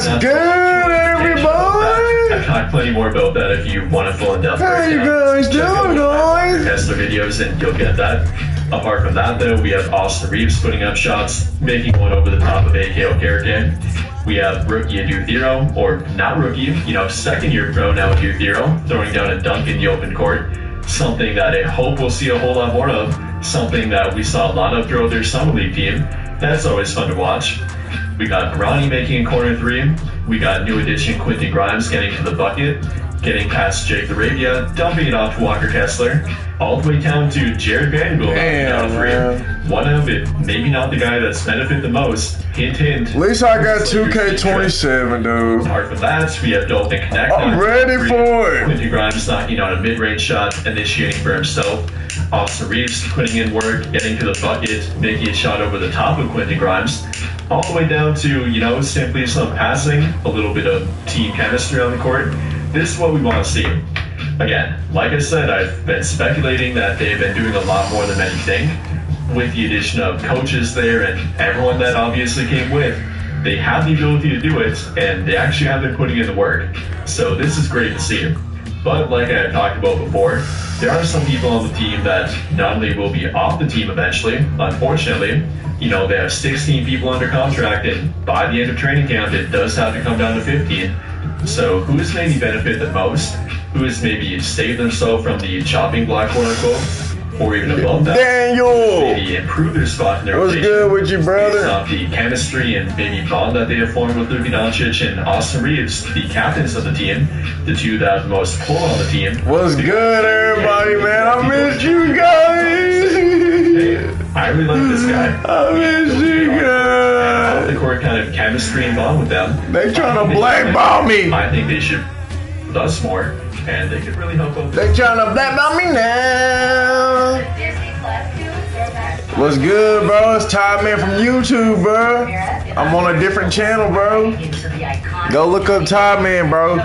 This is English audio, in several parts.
Good, everybody! I've talked plenty more about that if you want a full in-depth How you breakdown. guys doing, guys? Tesla videos and you'll get that. Apart from that, though, we have Austin Reeves putting up shots, making one over the top of AKO. We have rookie Adu Thero, or not rookie, second year pro now Adu Thero, throwing down a dunk in the open court. Something that I hope we'll see a whole lot more of. Something that we saw a lot of throughout their summer league team. That's always fun to watch. We got Ronnie making a corner three. We got new addition Quentin Grimes getting to the bucket, getting past Jake Arabia, dumping it off to Walker Kessler, all the way down to Jared Vanderbilt down three. One of it, maybe not the guy that's benefited the most. Hint, hint. At least I got 2K27, dude. Apart from that, we have Dolphin Connect. I'm ready for it. Quentin Grimes knocking out a mid-range shot, initiating for himself. Austin Reeves putting in work, getting to the bucket, making a shot over the top of Quentin Grimes. All the way down to, simply some passing, a little bit of team chemistry on the court. This is what we want to see. Again, like I said, I've been speculating that they've been doing a lot more than many think. With the addition of coaches there and everyone that obviously came with, they have the ability to do it, and they actually have been putting in the work. So this is great to see. But like I had talked about before, there are some people on the team that not only will be off the team eventually, unfortunately, they have 16 people under contract, and by the end of training camp, it does have to come down to 15. So who's maybe benefit the most? Who has maybe saved themselves from the chopping block, quote unquote? Or even above that, Daniel! Maybe improve their spot in their What's good with you, brother? Based off the chemistry and maybe bond that they have formed with Luka Doncic and Austin Reeves, the captains of the team, the two that have the most pull on the team. What's good, everybody, man? I missed you guys! Hey, I really like this guy. I miss you guys! Off the court kind of chemistry and bond with them. They trying to blackball me! I think they should with us more, and they could really help out. They trying to blackball me now! What's good, bro? It's Ty Man from YouTube, bro. I'm on a different channel, bro. Go look up Ty Man, bro.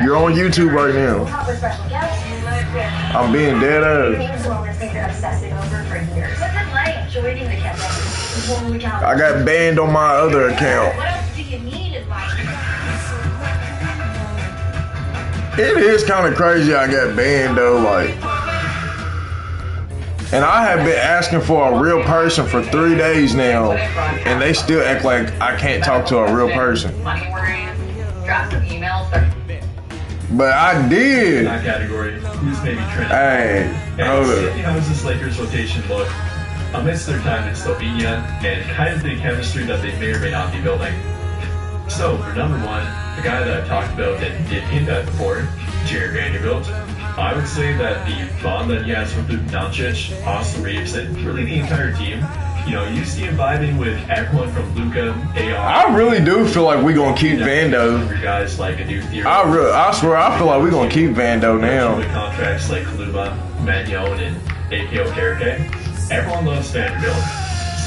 You're on YouTube right now. I'm being dead ass. I got banned on my other account. It is kind of crazy I got banned though, and I have been asking for a real person for 3 days now, and they still act like I can't talk to a real person. But I did. That category, who's maybe trending? Hey, hold up. How does this Lakers rotation look amidst their time in Slovenia and kind of the chemistry that they may or may not be building? So, for number one, the guy that I've talked about and did hint at before, Jared Vanderbilt, I would say that the bond that he has with Luka Doncic, Austin Reeves, and really the entire team, you see him vibing with everyone from Luka, AR. I really do feel like we're going to keep Vando. Guys like Adu Thero. I swear, I feel like we're going to keep Vando now. With contracts like Kaluma, Magnon, and AKO. Everyone loves Vanderbilt.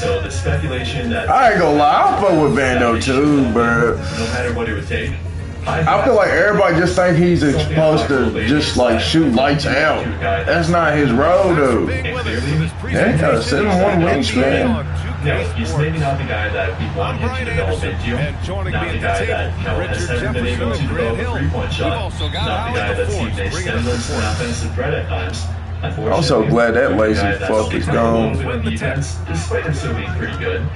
So the speculation that I ain't gonna lie, I fuck with Vando too, bro. No matter what it would take. I feel like everybody just think he's supposed to just like shoot lights out. That's not his role, though. Yeah, he got a 7'1" wingspan. No, he's maybe not the guy that we want him to develop into. Not the guy that has never been able to develop a three-point shot. Not the guy that seems a stemless and offensive threat at times. I'm so glad that lazy fuck is gone. Despite him still being pretty good.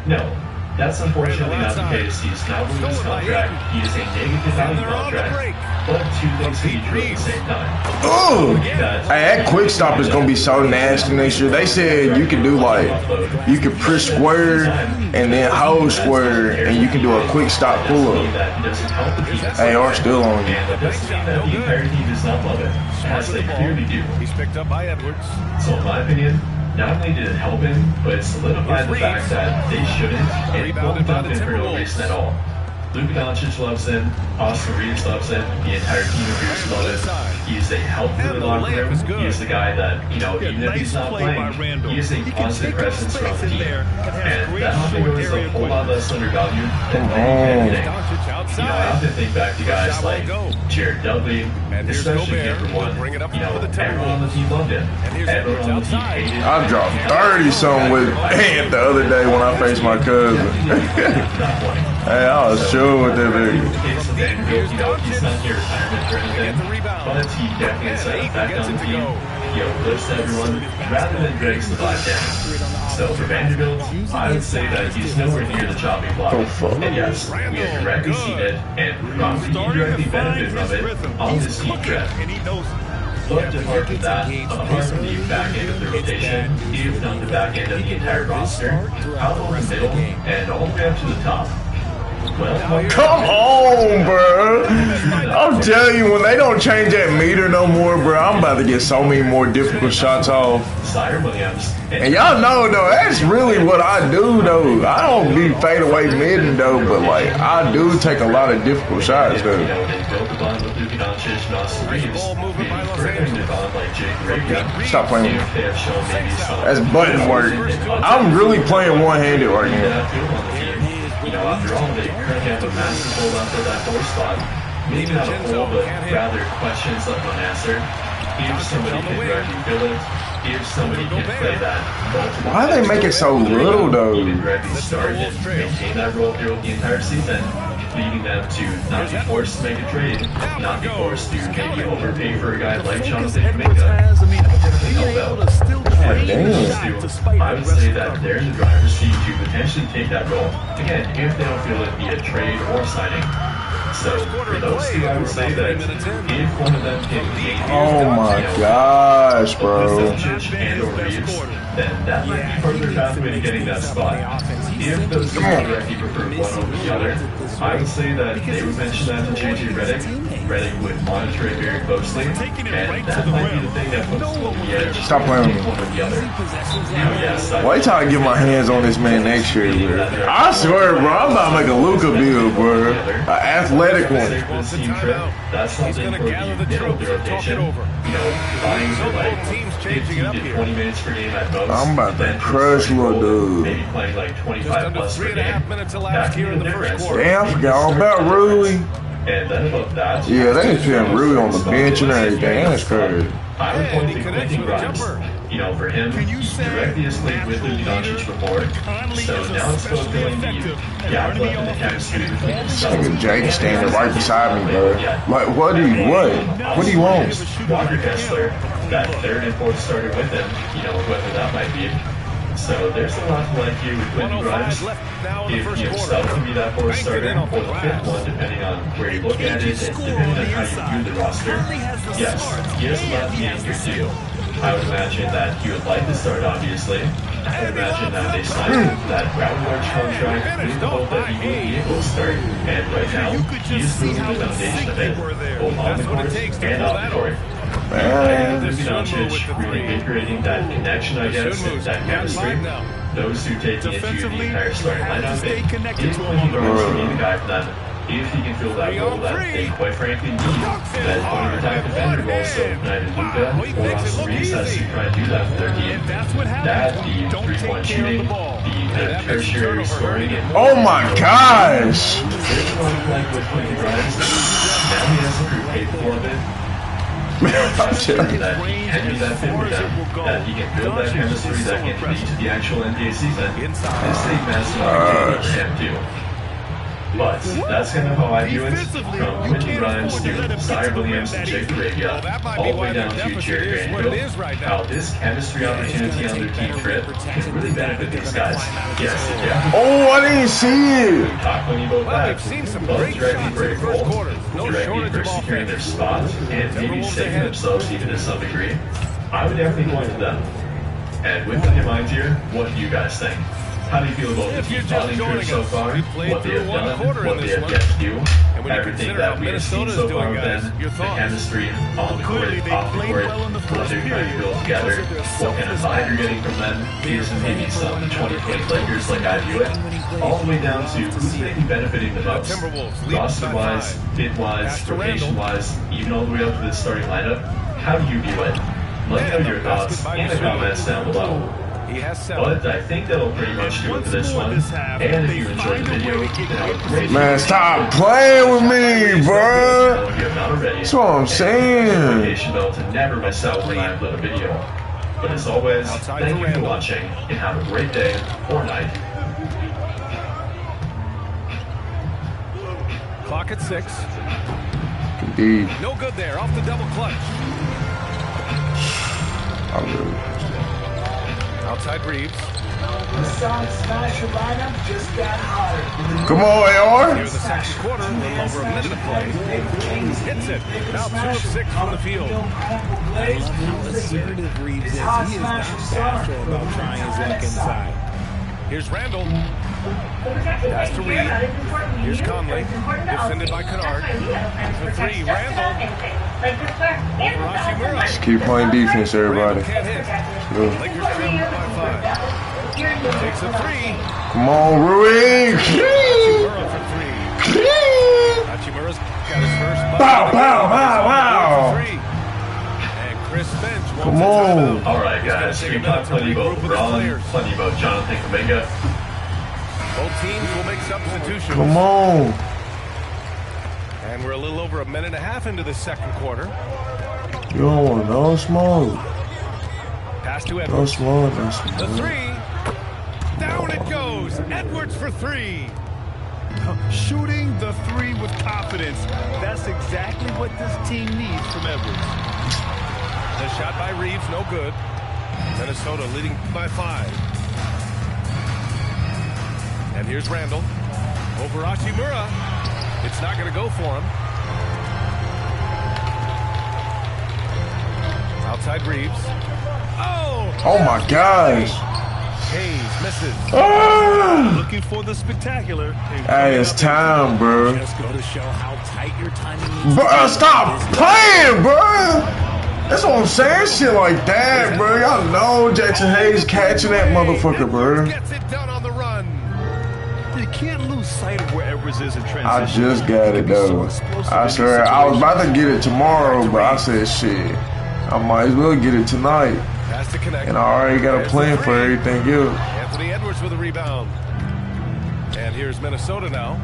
No, that's unfortunately not the case. He's not winning his contract. He is a negative value contract. But two things can be true at the same time. Oh! Hey, that quick stop is gonna be so nasty next year. They said you can do you can push square and then hold square, and you can do a quick stop pull up. AR still on you. And that doesn't mean that the entire team does not love it, as they clearly do. He's picked up by Edwards. So in my opinion, not only did it help him, but it solidified the fact that they shouldn't and won't dump him for no reason at all. Luka Doncic loves him, Austin Reeves loves him, the entire team appears to love him. He's a help for the locker room. He's the guy that, even if he's not playing, he is a constant presence from the team. And that often goes a whole lot less undervalued than many think. I often think back to guys like Jared Dudley, especially him for one. Everyone on the team loved him. Everyone on the team hated him. I dropped 30 something with Ant the other day when I faced my cousin. Hey, I was sure with that nigga. In the case of Vanderbilt, he's not here retirement or anything, but he definitely has an effect on the team. Lifts everyone rather than breaks the vibe down. So for Vanderbilt, I would say that he's nowhere near the chopping block. And yes, we have directly seen it and probably indirectly benefited from it on this team trip. But apart from that, apart from the back end of the rotation, if not the back end of the entire roster, out over the middle and all the way up to the top. Well, come on, bro. I'm telling you, when they don't change that meter no more, bro, I'm about to get so many more difficult shots off. And y'all know, though, that's really what I do, though. I don't be fade away midding, though, but, like, I do take a lot of difficult shots, though. Stop playing with me. That's button work. I'm really playing one-handed right now. After all, they currently have a massive hold on for that 4 spot. Maybe not a hold, but rather questions left unanswered. If somebody can directly fill it, if somebody can play that multiple. Why they make it so little, though? Even directly start and maintain that role throughout the entire season, leading them to not be forced to make a trade, not be forced to maybe overpay for a guy like Jonathan Kuminga. I would say that they're in the driver's seat to potentially take that role. Again, if they don't feel it be a trade or signing. So for those two, I would say that if one of them can gain, oh my gosh, bro, and or Reeves, then that might be part of their pathway to getting that spot. If those two directly prefer one over the other, I would say that they would mention that to JJ Redick. Redick would monitor it very closely, and that might be the thing that puts them over the edge. Stop playing with me. One or the other. Why you trying to get my hands on this man next year, bro? I swear, bro, I'm about to make a Luka build, bro. An athletic one. That's something for the middle of the rotation. Buying for like 15 to 20 minutes per game at most. I'm about to crush little dude. Maybe playing like 25 plus per game. That can be the difference. Damn, I forgot all about Rui. And then above that, yeah, they ain't putting Rui on the bench and everything. That's crazy. I would point to Quentin Grimes. For him, he directly has played with Luka Doncic before, so now it's about filling the gap left in the chemistry between himself. Nigga Jake standing right beside me, bro. Like, what do you want? Walker Kessler, that third and fourth starter with him, whoever that might be. So there's a lot to like here with Quentin Grimes. If he himself can be that fourth starter or the fifth one, depending on where you look at it and depending on how you view the roster, yes, he has a lot to gain here too. I would imagine that he would like to start, obviously. I would imagine that they signed him for that rather large contract with the hope that he will be able to start. And right now, he is building the foundation of it, both on the court and off the court. And Luka Doncic really invigorating that connection, I guess, and that chemistry. Those who take it into the entire starting lineup, and if Quentin Grimes can be the guy for them, if he can fill that role that they quite frankly need, that point of attack defender role, so either Luka or Austin Reeves has to try and do that for their team. That, the 3-point shooting, the tertiary scoring, and oh my gosh! There's one like with Quentin Grimes. Now he has the crew capable of it. That he can be that fit with them, that he can build that chemistry that can lead to the actual NBA season, and stay massive him too. But that's kind of how I view it, from Quentin Grimes to Zaire Williams and Jake Arabia, all the way down to Jerry Granville, how this chemistry opportunity on their team trip can really benefit these guys. Yes, yeah. Oh, I didn't see it. We talked plenty about that, both directly for a goal, directly for securing their spot, and maybe saving themselves even to some degree. I would definitely point to them. And with that in mind here, what do you guys think? How do you feel about the team bonding trip so far? What they have done, what they have yet to do, everything that we have seen so far with them, the chemistry on the court, off the court, what they're trying to build together, what kind of vibe you're getting from them, is maybe some 2020 Lakers like I view it, all the way down to who's maybe benefiting the most, roster-wise, fit-wise, rotation-wise, even all the way up to the starting lineup. How do you view it? Let me know your thoughts in the comments down below. But I think that'll pretty much do it for this one. And if you enjoyed the video, then I would greatly man, stop playing with me, bro. If you have not already, that's what I'm saying. Notification bell to never miss out when I upload a video. But as always, thank you for watching, and have a great day or night. Clock at 6. Indeed. No good there. Off the double clutch. Outside Reeves. The Sonic Smasher lineup just got hotter. Come on, AR. Here in the second quarter, a little over a minute to play. Hits it. Now 2 of 6 from the field. I love how assertive Reeves is. He is not bashful about trying his luck inside. Here's Randall. Pass to Reed. Here's Conley. Defended by Kennard. For 3, Randall. Over Hashimura. Just keep playing defense, everybody. Can't hit. Lakers trail by 5. Takes a 3. Come on, Rui. Hachimura for 3. Hachimura's got his first. Pow, pow, pow, wow. And Chris Bench. Come on. All right, guys. We've got plenty about Braun, plenty about Jonathan Kuminga. Both teams will make substitutions. Come on. And we're a little over a minute and a half into the second quarter. You don't want no smoke. Pass to No Edwards. smoke, no The smoke. 3. Down it goes. Edwards for 3. Shooting the 3 with confidence. That's exactly what this team needs from Edwards. The shot by Reeves, no good. Minnesota leading by 5. And here's Randall. Over Hachimura. It's not going to go for him. Outside Reeves. Oh my gosh. Hayes misses. Ah. Looking for the spectacular. Hey, it's time, bro. Just go to show how tight your timing is. Bro, stop playing, bro. That's what I'm saying. Shit like that, bro. Y'all know Jackson Hayes catching that motherfucker, bro. Gets it done on the run. You can't lose sight of where Edwards is in transition. I just got it, though. I swear, I was about to get it tomorrow, but I said, shit, I might as well get it tonight. Has to connect. And I already got a plan for everything else. Anthony Edwards with a rebound. And here's Minnesota now.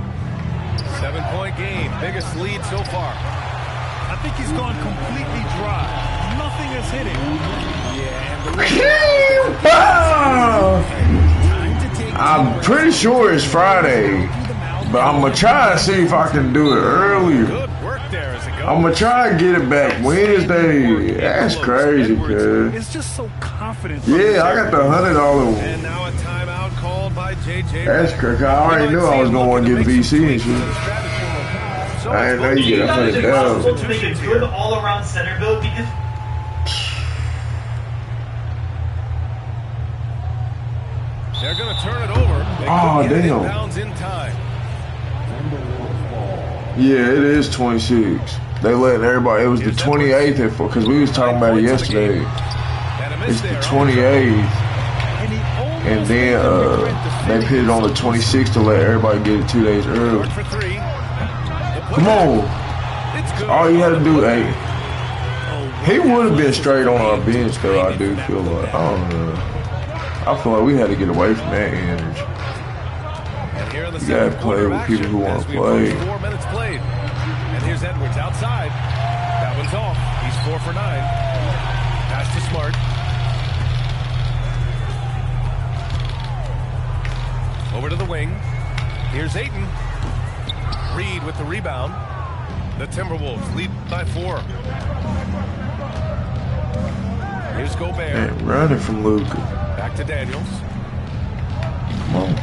7-point game. Biggest lead so far. I think he's gone completely dry. Nothing is hitting. I'm pretty sure it's Friday, but I'm going to try and see if I can do it earlier. Good work there as it goes. I'm going to try and get it back Wednesday. That's crazy, cuz. It's just so confident. Yeah, I got the $100 And now a timeout called by JJ. That's crazy. I already knew I was going to want to get VC and shit. I didn't know you get $100. To make a good all-around center build because They're going to turn it over. They Oh, couldn't get it damn. inbounds in time. Yeah, it is 26. They letting everybody. It was the 28th because we was talking about it yesterday. And a miss It's the there. 28th, and then they put it on the 26th to let everybody get it 2 days early. For 3. Come on, It's good. all you had to do, hey, he would have been straight on our bench though. I do feel like, I don't know. I feel like we had to get away from that energy. And here in the You second gotta play quarter with of people action who wanna as we play. approach 4 minutes played. And here's Edwards outside. That one's off. He's 4 for 9. Pass to Smart. Over to the wing. Here's Ayton. Reed with the rebound. The Timberwolves lead by 4. Here's Gobert. Man, running from Luka. Back to Daniels. Come on,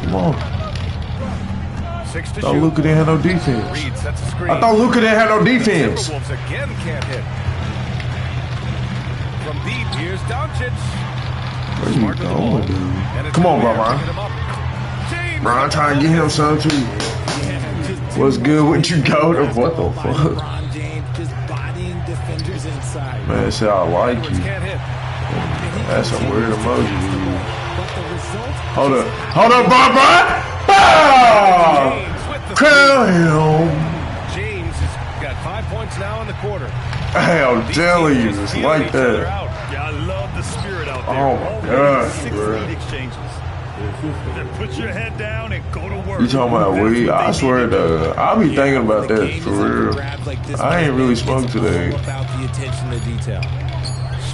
come on. 6 to Thought shoot. Luka didn't have no defense. Reed sets a screen. I thought Luka didn't have no defense. Timberwolves again can't hit. From deep, here's Doncic. Where you Smart to the ball. going, dude? And it's Come on, Gobert Bron. picking him up. James Bron, trying to get him some too. What's good with you, go to what the fuck? LeBron James just bodying defenders inside. Man, say I like Edwards you. can't hit. That's some weird emoji. But the result Hold up, Bron. Bow! James with the Crown him. James has got 5 points now in the quarter. Hey, I'm telling you, it's like Each other that. out. Yeah, I love the spirit out there. Oh, my Already gosh, 6 bro. lead exchanges. Then put your head down and go to work. You talking about That's weed? what I they swear need to do. to I be thinking about the that game for is up for real. grabs like this, I ain't really smoked it's today. all about the attention to detail.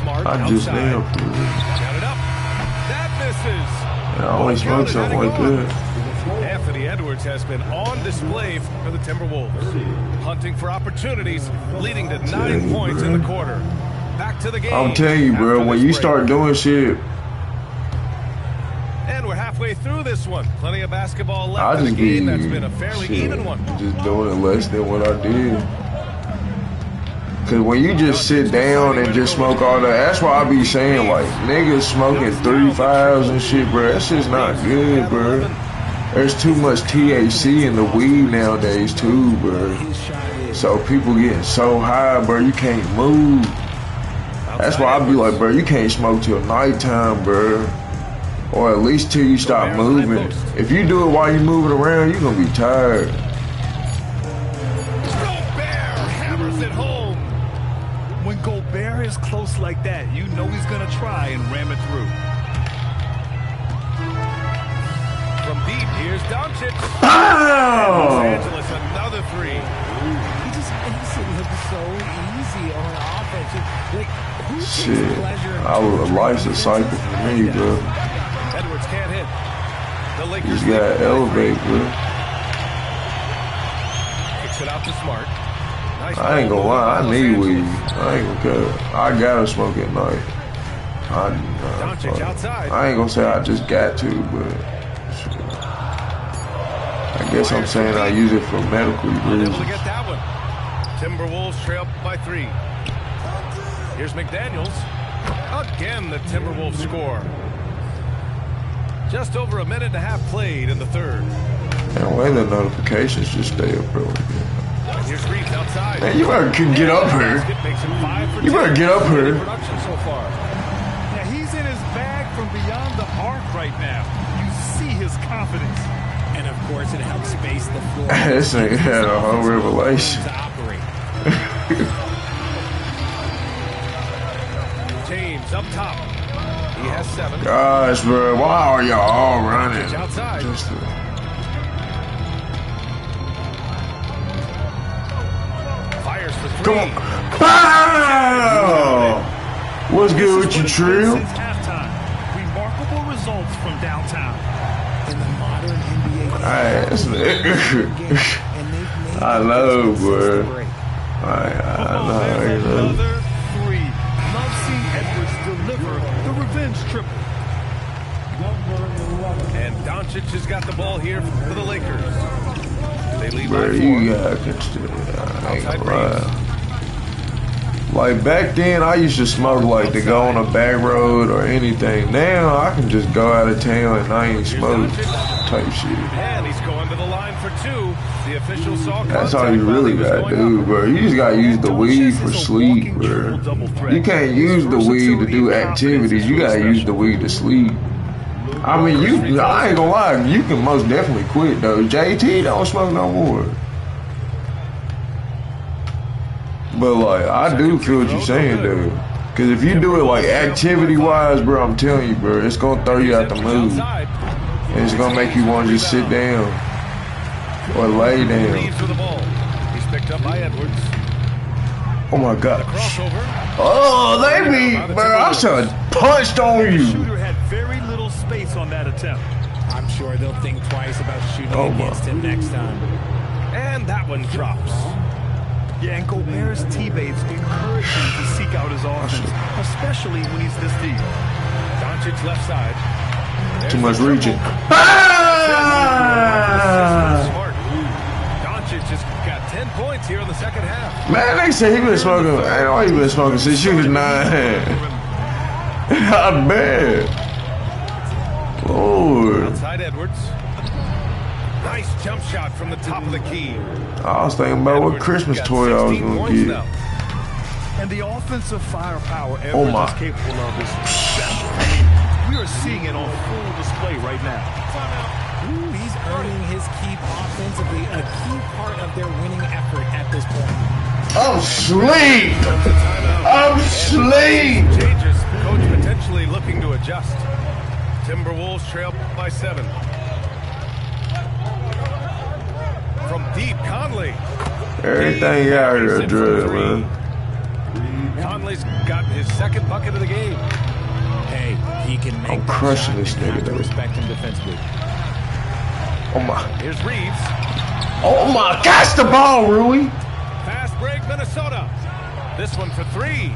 Smart I just outside. am for real. Got it up. That misses. And I only smoked something like that. Anthony Edwards has been on display for the Timberwolves, hunting for opportunities, leading to 9 points in the quarter. Back to the game. I'm telling you, bro, when you start doing shit. And we're halfway through this one. Plenty of basketball left in the game. That's been a fairly even one. Just doing it less than what I did. Cause when you just sit down and just smoke all that, that's why I be saying like niggas smoking 3 5s and shit, bro. That shit's not good, bro. There's too much THC in the weed nowadays too, bro. So people getting so high, bro, you can't move. That's why I be like, bro, you can't smoke till nighttime, bro. Or at least till you stop moving. If you do it while you moving around, you're gonna be tired. When Gobert is close like that, you know he's going to try and ram it through. From deep, here's Doncic. Oh! Los Angeles, another 3. He just makes it look so easy on offense. Like, who takes Shit, pleasure in life's a cycle for me, bro. Edwards can't hit. The You Lakers just gotta elevate, bro. kicks it out to Smart. Nice I ain't gonna lie, I need weed. I ain't gonna cut. I gotta smoke at night. Doncic outside. I ain't gonna say I just got to, but shit. I guess I'm saying I use it for medical Unable reasons. to get that one. Timberwolves trail by 3. Here's McDaniels. Again, the Timberwolves score. Just over a minute and a half played in the third. And when the notifications just stay up early. Here's Reeves outside. Man, you better get up here. You better get up here. So far. Yeah, he's in his bag from beyond the arc right now. You see his confidence. And of course, it helps space the floor. This nigga had a whole revelation. To operate. James up top. He has 7. Gosh, bro, why are y'all all running? Outside. Fires for 3. Come on. Pow! What's good with you, Trill? Since halftime, remarkable results from downtown. In the modern NBA game, I know, bro. I know. Another 3. Love seeing Edwards deliver the revenge triple. And Doncic has got the ball here for the Lakers. They lead Bro, by 4. you got I ain't gonna lie. Like back then, I used to smoke like to go on a back road or anything. Now I can just go out of town and I ain't smoke type shit. And he's going to the line for 2. The official saw That's all you really gotta do, bro. You just gotta use the weed for sleep, bro. You can't use the weed to do activities. You gotta use the weed to sleep. I mean, I ain't gonna lie, you can most definitely quit though. JT don't smoke no more. But like, I do feel what you're saying though. Cause if you do it like activity wise, bro, I'm telling you, bro, it's gonna throw you out the mood. And it's gonna make you wanna just sit down. Or lay down. He's picked up by Edwards. Oh my God. Crossover. Oh, they be, bro, I should have punched on The you. shooter had very little space on that attempt. I'm sure they'll think twice about shooting my. against him next time. And that one drops. Yeah, and Gobert's teammates encourage him to seek out his offense, especially when he's this deep. Doncic left side. There's Too much the reaching. triple. Smart. Doncic just got 10 points here in the second half. Man, they say he been smoking. I know he been smoking since he was 9. Not bad. Lord. Outside Edwards. Nice jump shot from the top of the key. I was thinking about what Christmas toy I was gonna get. Now. And the offensive firepower Oh Edwards my. is capable of is special. I mean, we are seeing it on full display right now. He's earning his keep offensively, a key part of their winning effort at this point. I'm asleep. I'm asleep. Changes. Coach potentially looking to adjust. Timberwolves trail by 7. From deep, Conley. Everything out here a drug, man. Conley's got his second bucket of the game. Hey, he can make I'm that crushing shot this and nigga, have to though. respect him defensively. Oh my. Here's Reeves. Oh my. Catch the ball, Rui. Fast break, Minnesota. This one for 3.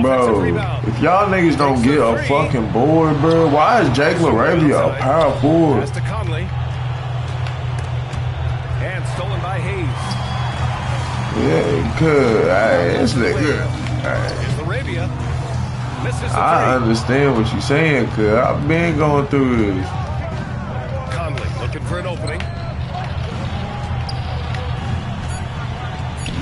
Bro, if y'all niggas don't get a fucking board, bro, why is Jake LaRavia a power forward? Pass to Conley. And stolen by Hayes. Yeah, good. Alright, this nigga. Here's LaRavia. Misses the 3. I understand what you're saying, cuz I've been going through this. Conley looking for an opening.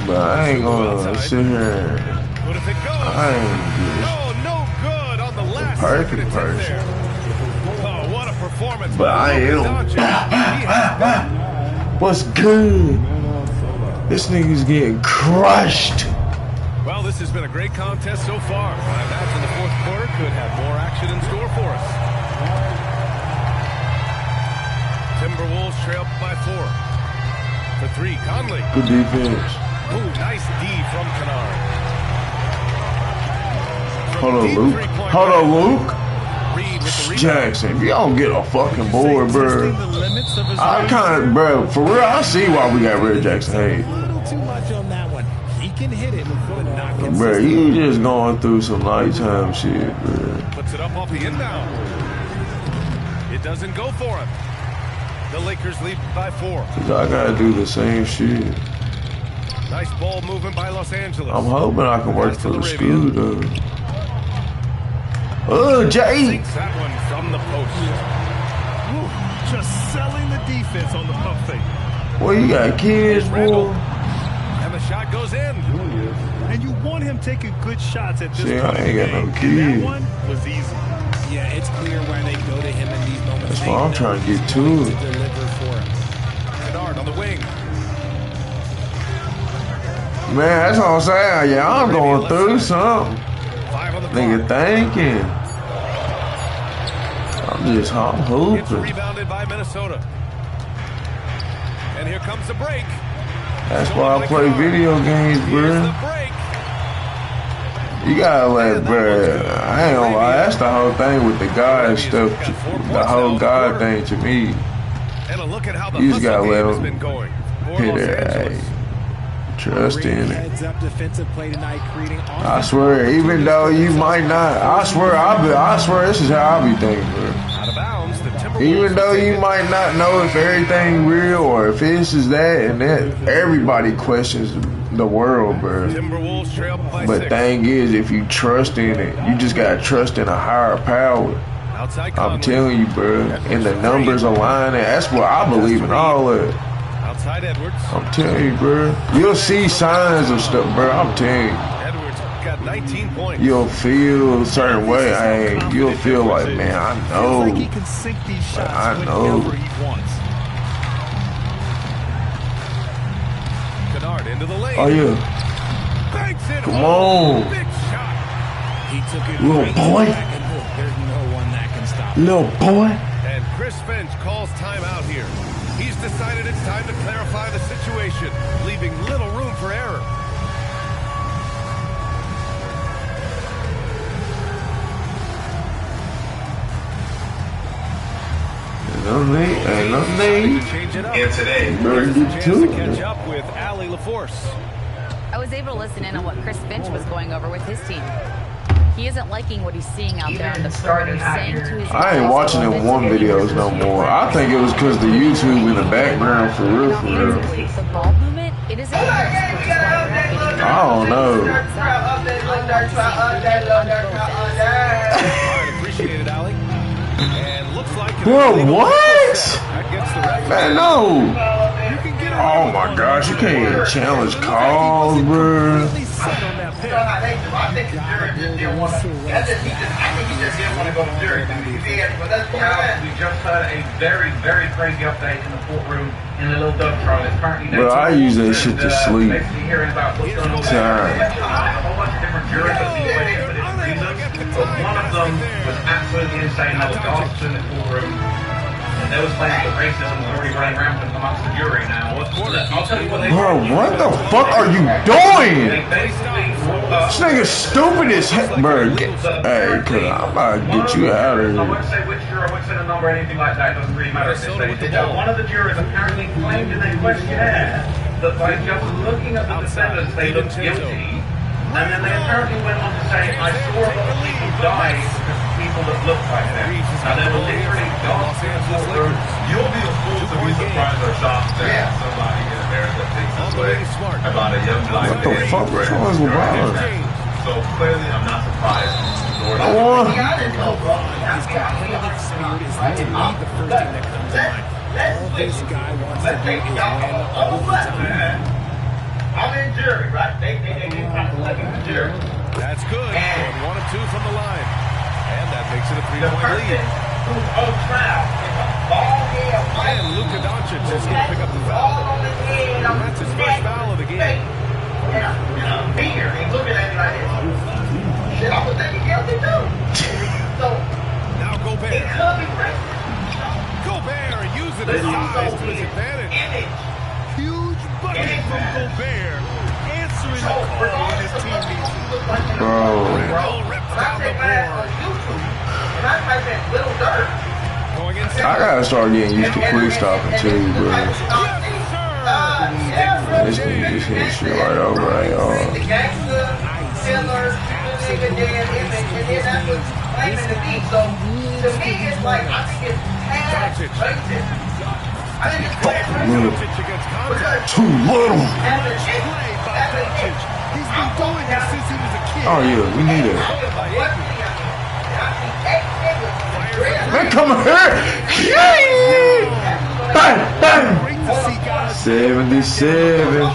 But I ain't gonna sit here. What if it goes? I ain't Oh, no good on the last perfect second person. there. Oh, what a performance. But I am. What's good? This nigga's getting crushed. Well, this has been a great contest so far. I imagine the fourth quarter could have more action in store for us. Timberwolves trail by 4. For 3, Conley. Good defense. Ooh, nice D from Kennard. Hold on, Luke. Hold on, Luke. Jackson, if y'all don't get a fucking board, bro. I kind of, bro, for real, I see why we got rid of Jackson Hayes. A little too much on that one. He can hit it, but not Bro, consistent. you just going through some nighttime shit, bro. Puts it up off the inbound. It doesn't go for him. The Lakers lead by 4. Cause I gotta do the same shit. Nice ball movement by Los Angeles. I'm hoping I can work for the school, though. Jay! Takes that one from the post. Ooh, just selling the defense on the pump fake. Well, you got kids, boy. And the shot goes in. And you want him taking good shots at this See, point. I ain't got no And kids. that one was easy. Yeah, it's clear why they go to him in these moments. That's why I'm trying to get to it. Deliver for him. Kennard on the wing. Man, that's what I'm saying. Yeah, I'm going through something. 5 on the Nigga clock. thinking. I'm It's hooping. rebounded by Minnesota. And here comes the break. That's why I play video games, Here's bro. the break. You gotta let, bro. I ain't gonna lie. That's the whole thing with the God stuff. The whole God thing to me. And a look at how the You just gotta hustle let game has him been going. For hit Los it. Angeles. Hey, trust in it. Heads up defensive play tonight, creating I swear, even though you might not, I swear this is how I be thinking, bro. Out of bounds, the Timberwolves Even though will take you it. might not know if everything real or if this is that and that, everybody questions the world, bro. Timberwolves trail by But 6. thing is, if you trust in it, you just gotta trust in a higher power. Outside I'm Conley. telling you, bro. And the numbers align, and that's what I believe in all of it. Outside Edwards. I'm telling you, bro. You'll see signs of stuff, bro. I'm telling you. Edwards got 19 points. You'll feel a certain way. Hey, you'll feel like, man, I Feels know. like he can sink these shots I know. whenever he wants. Kennard into the lane. Oh, yeah. Banks it Come home. on. Big shot. He took it Little right boy. back and look, there's no one that can stop him. Little boy. And Chris Finch calls timeout here. He's decided it's time to clarify the situation, leaving little room for error. Ain't no need. Change it up. And today, Better Here's a get chance to to catch it. up with Allie LaForce. I was able to listen in on what Chris Finch was going over with his team. He isn't liking what he's seeing out there on the perimeter, saying to his I ain't watching them one videos no more. I think it was because the YouTube in the background, for real, for real. The ball movement, it isn't close, which is why we're not getting the I don't know. Alright, appreciate it, Allie. And looks like Bro, what? that gets the ref. Man, no. You can get Oh my gosh, you can't even challenge calls, bro. Really set on that pick. I think the jury just didn't want to. I think he just didn't want to go to jury duty. But that's We just had a very, very crazy update in the courtroom in the little Doug trial. It's currently Bro, I use that shit to sleep. basically hearing about what's going on. Time. A whole bunch of different jurors have been waiting for different reasons, but one of them was absolutely insane. I was gasped in the courtroom. And there was claims that racism was already running rampant amongst the jury now. I'll tell you what they Bro, what the fuck are you doing? They basically ruled up. This nigga stupid as heck, bro. Hey, cuz I'm about to get you out of I here. won't say which juror I wouldn't say a number or anything like that. It doesn't really matter at this stage. One of the jurors apparently claimed in their questionnaire that by just looking at the defendants, they looked guilty. And then they apparently went on to say, I saw a lot of people die because of people that looked like them. And they were literally dancing in the courtroom. You'll be a fool to be surprised or shocked that somebody in America thinks this way about a young black man. What the fuck? What's wrong with LeBron? So clearly, I'm not surprised. His athletic spirit is literally the first thing that comes to mind. All this guy wants to do is win all the time. I'm in jury, right? They have to let me in jury. That's good. And 1 of 2 from the line. And that makes it a 3-point lead. Who's on trial is a ball head white. And Luka Doncic is going to pick up the foul. That's his first foul of the game. And a beer. He's looking at me like this. Shit, I was thinking guilty too. So now Gobert. He could be racist. Gobert using his size to his advantage. Huge bucket from Gobert, answering the call when his team needs him. Bro. I gotta start getting used to quick stopping too, bro. This nigga shit right over right, y'all. Too little. Oh yeah, we need it. Man, come here. Bang, bang. 77. He knew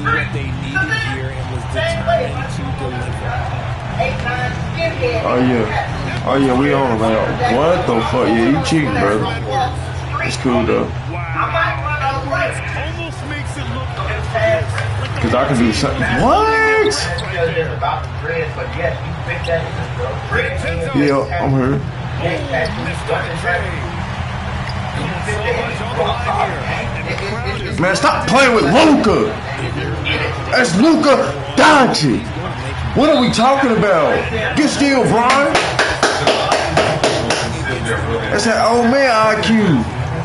what they needed here and was determined to deliver. Oh yeah, we on man. What the fuck? Yeah, you cheating, brother. It's cool though. Cause I can do something. What? Yeah, I'm here. Man, stop playing with Luka. That's Luka Doncic. What are we talking about? Get still, Brian. That's that old man IQ.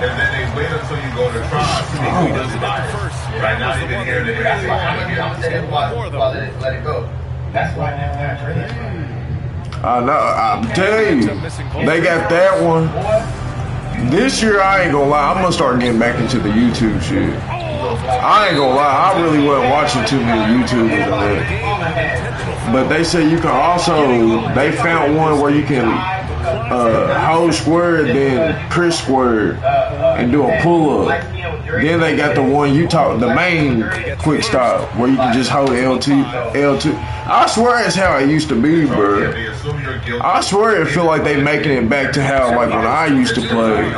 And then they wait until you go to trial to see who does it first. Right now, they didn't hear the That's why let it go. That's why I know. I'm telling you, they got that one. This year, I ain't gonna lie. I'm gonna start getting back into the YouTube shit. I ain't gonna lie. I really wasn't watching too many YouTubers on that. But they say you can also. They found one where you can hold square, then press square, and do a pull up. Then they got the one you talk, the main quick stop, where you can just hold L2. I swear it's how it used to be, bro. I swear it feel like they making it back to how like when I used to play.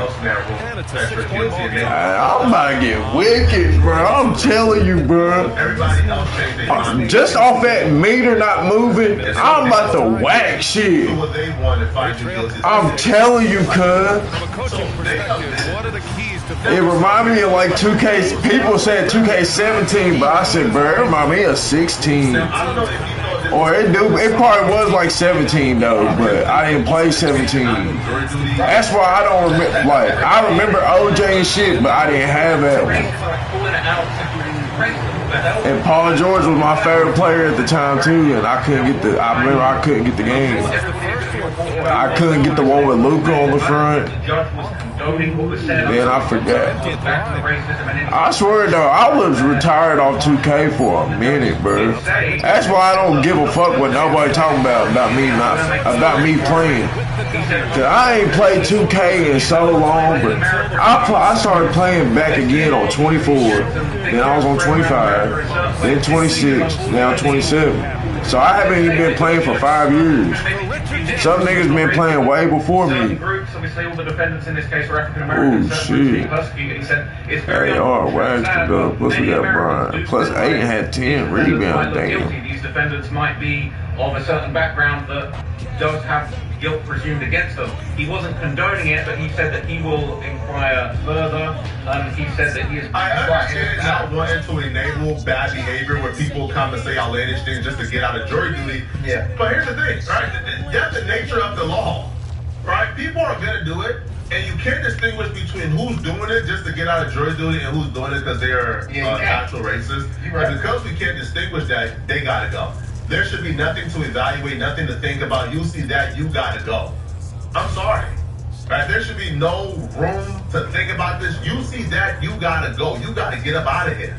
I'm about to get wicked, bro. I'm telling you, bro. Just off that meter not moving, I'm about to whack shit. I'm telling you, cuz. It reminded me of like 2K. People said 2K17, but I said, bro, it reminded me of 16. Or it probably was like 17 though, but I didn't play 17. That's why I don't remember. Like I remember OJ and shit, but I didn't have that one. And Paul George was my favorite player at the time too, and I remember I couldn't get the game. I couldn't get the one with Luka on the front. Then I forgot. I swear though, I was retired off 2K for a minute, bro. That's why I don't give a fuck what nobody talking about me playing. Cause I ain't played 2K in so long, but I started playing back again on 24. Then I was on 25, then 26, now 27. So I haven't even been playing for 5 years. Some niggas been playing way before me. Oh shit. They are waxed up. Plus we got Brian. Plus Aiden had 10 rebounds. Damn. These defendants might be of a certain background that does have guilt presumed against them. He wasn't condoning it, but he said that he will inquire further. He said that he is. I understand not wanting to enable bad behavior where people come and say outlandish things just to get out of jury duty. Yeah. But here's the thing, right? That's the nature of the law, right? like, people are gonna do it, and you can't distinguish between who's doing it just to get out of jury duty and who's doing it because they are actual racists. Right. And because we can't distinguish that, they gotta go. There should be nothing to evaluate, nothing to think about. You see that, you gotta go. I'm sorry. Right? There should be no room to think about this. You see that, you gotta go. You gotta get up out of here.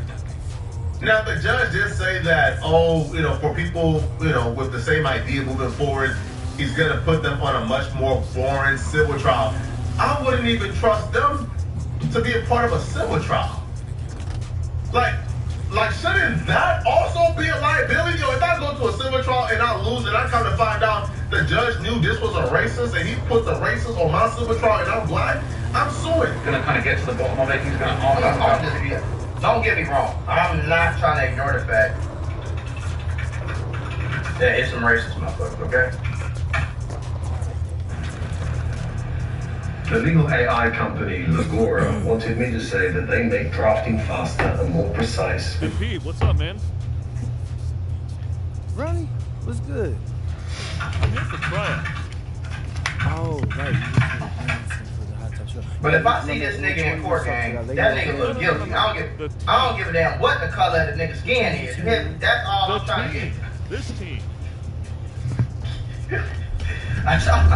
Now, the judge did say that, for people, with the same idea moving forward, he's going to put them on a much more boring civil trial. I wouldn't even trust them to be a part of a civil trial. Like, shouldn't that also be a liability? If I go to a civil trial and I lose and I come to find out the judge knew this was a racist and he put the racist on my civil trial and I'm black, I'm suing. Gonna kind of get to the bottom of it. He's gonna Don't get me wrong. I'm not trying to ignore the fact that it's some racist motherfuckers, okay? The legal AI company, Legora, wanted me to say that they make drafting faster and more precise. Hey, Pete, what's up, man? Ronnie, what's good? I'm here for trial. Oh, right. But if I see this nigga in court, gang, that nigga look guilty. I don't give a damn what the color of the nigga's skin is. That's all I'm trying to get. This team. I'm trying.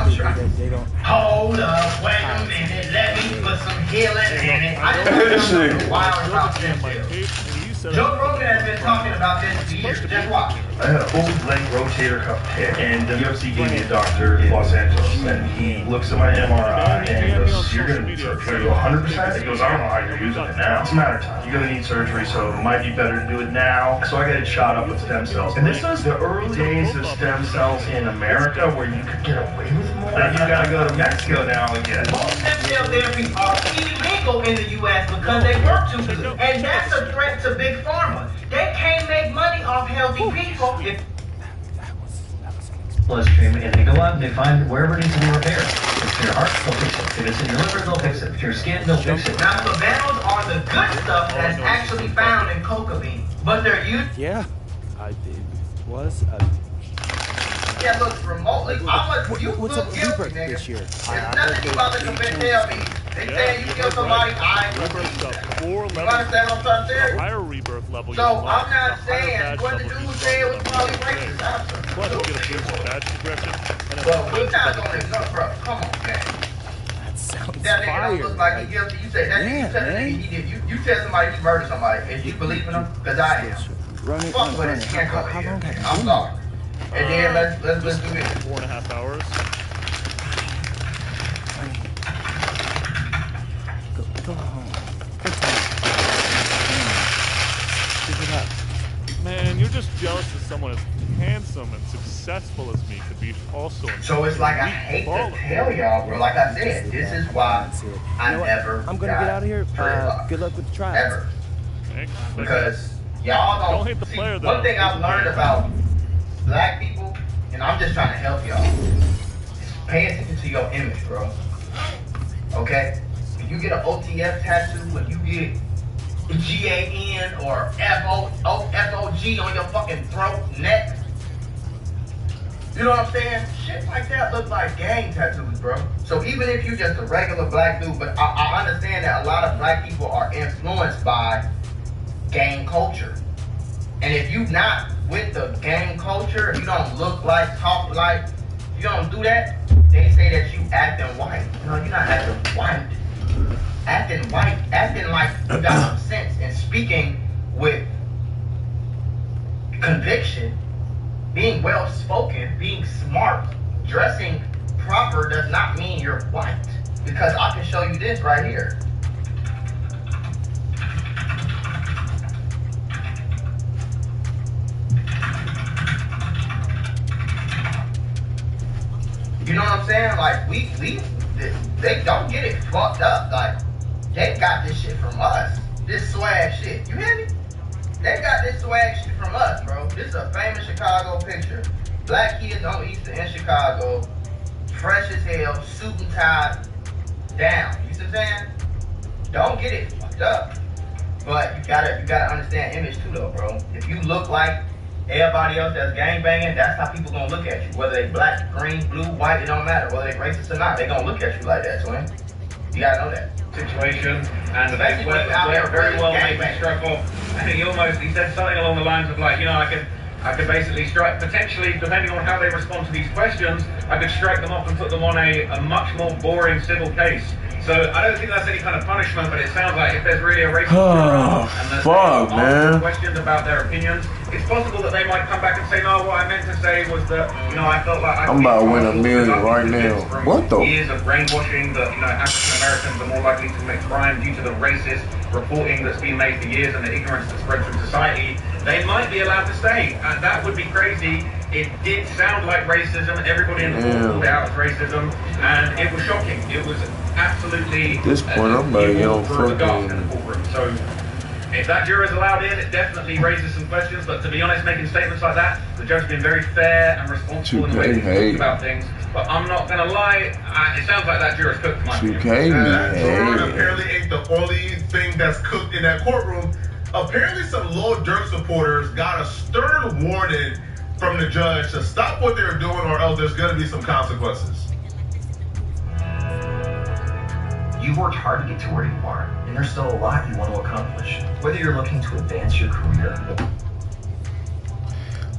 Hold up, wait a minute. Let me put some healing in it. I just want to know wild about this. Joe Rogan has been talking about this for years. Just watch it. I had a full length rotator cuff tear, and the UFC gave me a doctor in Los Angeles, and he looks at my MRI and he goes, "You're gonna need surgery." I go, 100%? He goes, "I don't know how you're using it now. It's a matter of time. You're gonna need surgery, so it might be better to do it now." So I got it shot up with stem cells. And this was the early days of stem cells in America where you could get away with more. And you gotta go to Mexico now again. Most stem cell therapies are illegal in the U.S. because they work too good. And that's a threat to Big Pharma. They can't make money off healthy people if bloodstream, and they go out and they find wherever it needs to be repaired. If it's your heart, they'll fix it. If it's in your liver, they'll fix it. If your skin, they'll fix it. Now, savannas are the good stuff that's actually found in coca bean, but they're used. Yeah, I did. Yeah, look, remotely. You what's look up with guilty, Rebirth nigga. this year? There's nothing you about to come and tell me. They say you kill somebody, I ain't gonna do that. You understand what I'm trying to say? Higher rebirth level. So I'm not saying what the dude said was probably racist. Plus, you get a boost in badge progression. But we're not gonna ignore, bro. Come on, man. That sounds That nigga fire. don't look like he guilty. You say that nigga, you tell the nigga he did. You tell somebody he murdered somebody, and you believe in him? Because I am. Fuck with it. You can't come here. I'm sorry. And then let's do this. 4.5 hours. Go home. Man, you're just jealous that someone as handsome and successful as me could be also. So it's like I hate to tell y'all, bro. Like I said, this is why I never. I'm gonna get out of here. Good luck with the trials. Ever. Because y'all don't hate the player, though. One thing I've learned about black people, and I'm just trying to help y'all, is pay attention to your image, bro. Okay? When you get an OTF tattoo, when you get GAN or FOG on your fucking throat, neck, you know what I'm saying? Shit like that look like gang tattoos, bro. So even if you're just a regular black dude, but I understand that a lot of black people are influenced by gang culture. And if you're not with the gang culture, if you don't look like, talk like, you don't do that, they say that you acting white. No, you're not acting white. Acting white, acting like you got some sense and speaking with conviction, being well spoken, being smart, dressing proper does not mean you're white. Because I can show you this right here. You know what I'm saying? Like they don't get it fucked up. Like they got this shit from us. This swag shit. You hear me? They got this swag shit from us, bro. This is a famous Chicago picture. Black kids on Easter in Chicago, fresh as hell, suit and tie, down. You see what I'm saying? Don't get it fucked up. But you gotta understand image too, though, bro. If you look like everybody else that's gangbanging, that's how people gonna look at you. Whether they black, green, blue, white, it don't matter. Whether they racist or not, they gonna look at you like that, twin. You gotta know that. Situation, and they were very well maybe struck off. I think he said something along the lines of like, you know, I could basically strike, potentially, depending on how they respond to these questions, I could strike them off and put them on a much more boring civil case. So I don't think that's any kind of punishment, but it sounds like if there's really a racist fuck, man. questions about their opinions, it's possible that they might come back and say, no, what I meant to say was that, you know, I felt like I'm about to win $1 million right now. What the? Years of brainwashing that, you know, African Americans are more likely to commit crime due to the racist reporting that's been made for years and the ignorance that spread through society. They might be allowed to stay. That would be crazy. It did sound like racism. Everybody in the court called it out as racism, and it was shocking. It was absolutely. At this point, I'm about to get on fucking. So, if that juror is allowed in, it definitely raises some questions. But to be honest, making statements like that, the judge has been very fair and responsible in the way he talks about things. But I'm not gonna lie, it sounds like that juror's cooked my That juror apparently ain't the only thing that's cooked in that courtroom. Apparently, some Lil Durk supporters got a stern warning from the judge to stop what they're doing, or else there's gonna be some consequences. You've worked hard to get to where you are, and there's still a lot you want to accomplish, whether you're looking to advance your career.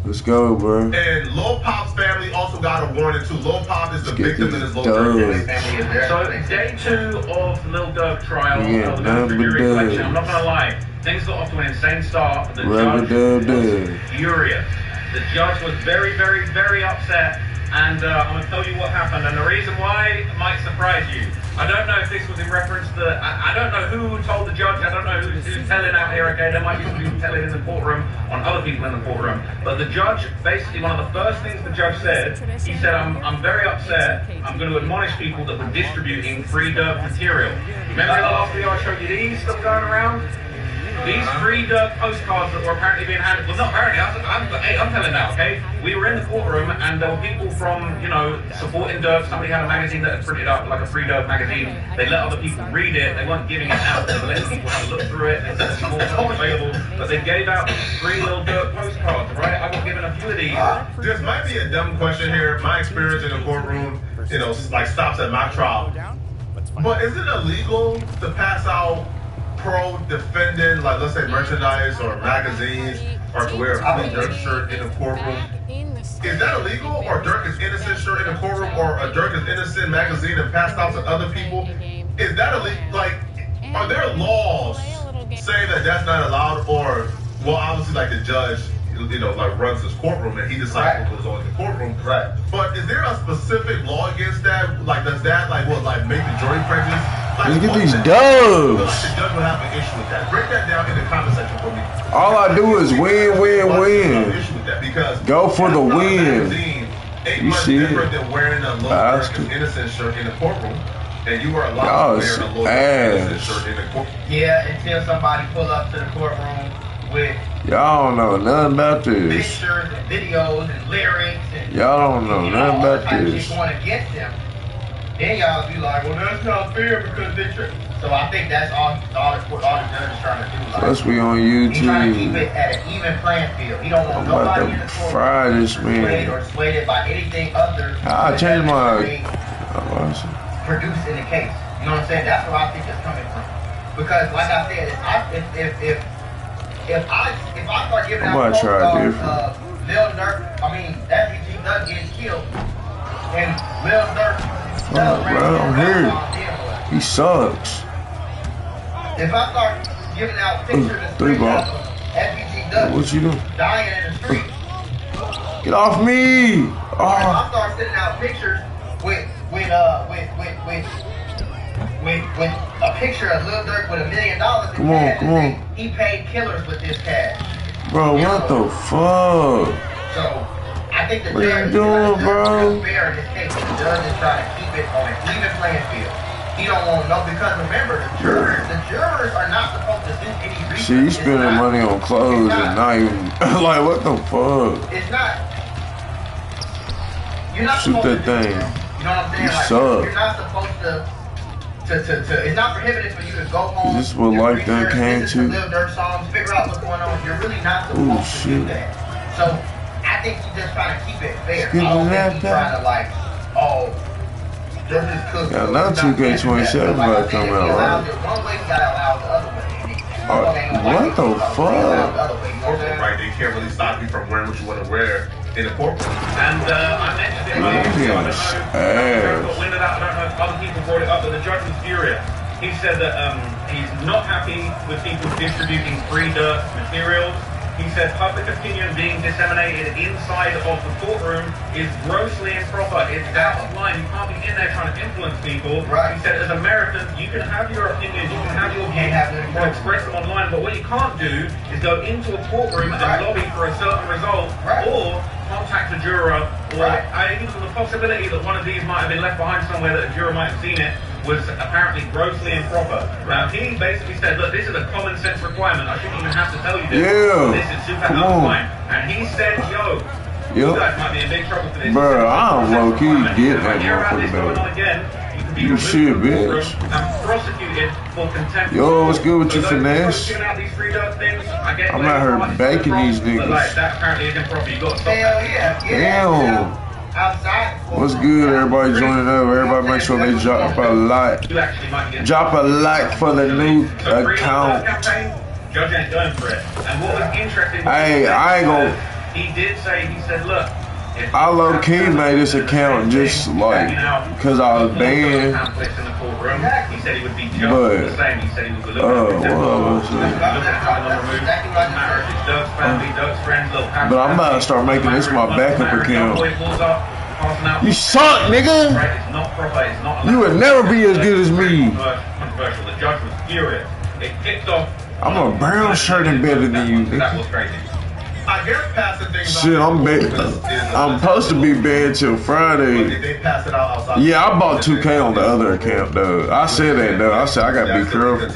Let's go, bro. And Lil Pop's family also got a warning too. Lil Pop is the victim in this Lil Durk case. So day 2 of Lil Durk trial, the jury selection, I'm not gonna lie, things got off to an insane start. The judge was furious. The judge was very, very, very upset, and I'm gonna tell you what happened. And the reason why might surprise you. I don't know if this was in reference to, I don't know who told the judge, I don't know who's telling out here, okay, there might be some people telling in the courtroom on other people in the courtroom, but the judge, basically one of the first things the judge said, he said, I'm very upset, I'm going to admonish people that were distributing free Durk material. Remember in the last video I showed you these stuff going around? These free Durk postcards that were apparently being handed, well not apparently, I'm telling now, okay? We were in the courtroom and there were people from, you know, supporting Durk. Somebody had a magazine that had printed up, like a free Durk magazine. They let other people read it, they weren't giving it out, they were letting people have a look through it, they said there's more stuff available, but they gave out free little Durk postcards, right? I got given a few of these. This might be a dumb question here. My experience in the courtroom, you know, like stops at my trial. But is it illegal to pass out pro-defendant, like let's say merchandise or magazines, or to wear a Durk shirt in the courtroom? Is that illegal, or Durk is innocent shirt in the courtroom, or a Durk is innocent magazine and passed out to other people? Is that illegal? Like, are there laws saying that that's not allowed, or, well, obviously like the judge, you know, like runs his courtroom and he decides what goes on in the courtroom. Right. But is there a specific law against that? Like, does that, like, what, like make the jury prejudice? Like, let's get these dubs. The judge would have an issue with that. Break that down in the comment section for me. All I do is win, win, win. Go for the win. You see it? Different than wearing a Lil Durk innocent shirt in the courtroom. And you were allowed to wear a Lil Durk innocent shirt in the courtroom. Yeah, until somebody pull up to the courtroom with y'all don't know nothing about this. Pictures and videos and lyrics and y'all don't know nothing about this. Going against them, then y'all be like, well, that's not fair because they trick. So I think that's all the judge is trying to do. Like, plus we on YouTube. He's trying to keep it at an even playing field. He don't want nobody in the court fry this man or swayed by anything other. I changed my produced in the case. You know what I'm saying? That's where I think it's coming from. Because like I said, if I start giving out Lil Durk, I mean, FBG Durk gets killed, and Lil Durk I'm here. He sucks. If I start giving out pictures of FBG Durk, what you doing? Dying in the street. Get off me! If I start sending out pictures with a picture of Lil Durk with $1 million in cash. Come on. He paid killers with this cash. Bro, what the fuck? So, I think the what judge you doing, bro? Fair in this case. The judge is trying to keep it on an even playing field. He don't want to know because remember, the jurors are not supposed to do any research. See, you spending money on clothes and not even like what the fuck? It's not. You're not shoot supposed that to thing. You know what I'm saying? You like, suck. you're not supposed to. It's not prohibited for you to go home. Is this what life done came to? Lil Durk songs, figure out what's going on. You're really not supposed to do that. So I think he's just trying to keep it fair. I don't think he's trying to like, oh, this is cooking. Yeah, now 2K27 about to come out, right? One way, you gotta allow the other way. What the fuck? Right, they can't really stop you from wearing what you want to wear in the courtroom. And I mentioned it earlier. I don't know if other people brought it up, but the judge was furious. He said that he's not happy with people distributing free dirt materials. He said public opinion being disseminated inside of the courtroom is grossly improper. It's out of line. You can't be in there trying to influence people. Right. He said as Americans, you can have your opinions, you can have your views, you can express them online, but what you can't do is go into a courtroom and lobby for a certain result, or contact a juror, or even the possibility that one of these might have been left behind somewhere that a juror might have seen it was apparently grossly improper. Now, he basically said, look, this is a common sense requirement. I shouldn't even have to tell you this. Yeah. This is super out of line. And he said, yo, you guys might be in big trouble for this. Bro, I don't low key get that motherfucker though. You shit, bitch. And prosecuted for contempt. Yo, what's good with you, finesse? I'm out here baking these niggas. But like, that apparently is improper. You got to stop that. Damn. Outside. What's good, everybody joining up? Everybody make sure they drop a like. Drop a like for the new account. Judge ain't going for it. And what was interesting, Hey, I ain't gonna. He did say, he said, look, I low key made this account just like because I was banned. He said he would be just the same. He said he was a little but I'm about to start making this my backup account. You suck, nigga. You would never be as good as me. The judge was furious. It kicked off. I'm a brown shirt and better than you, nigga. I guess passing things shit, I'm supposed to be banned till Friday. They pass it out outside. Yeah, I bought 2K on the other account though. I said that though. I said I gotta be careful.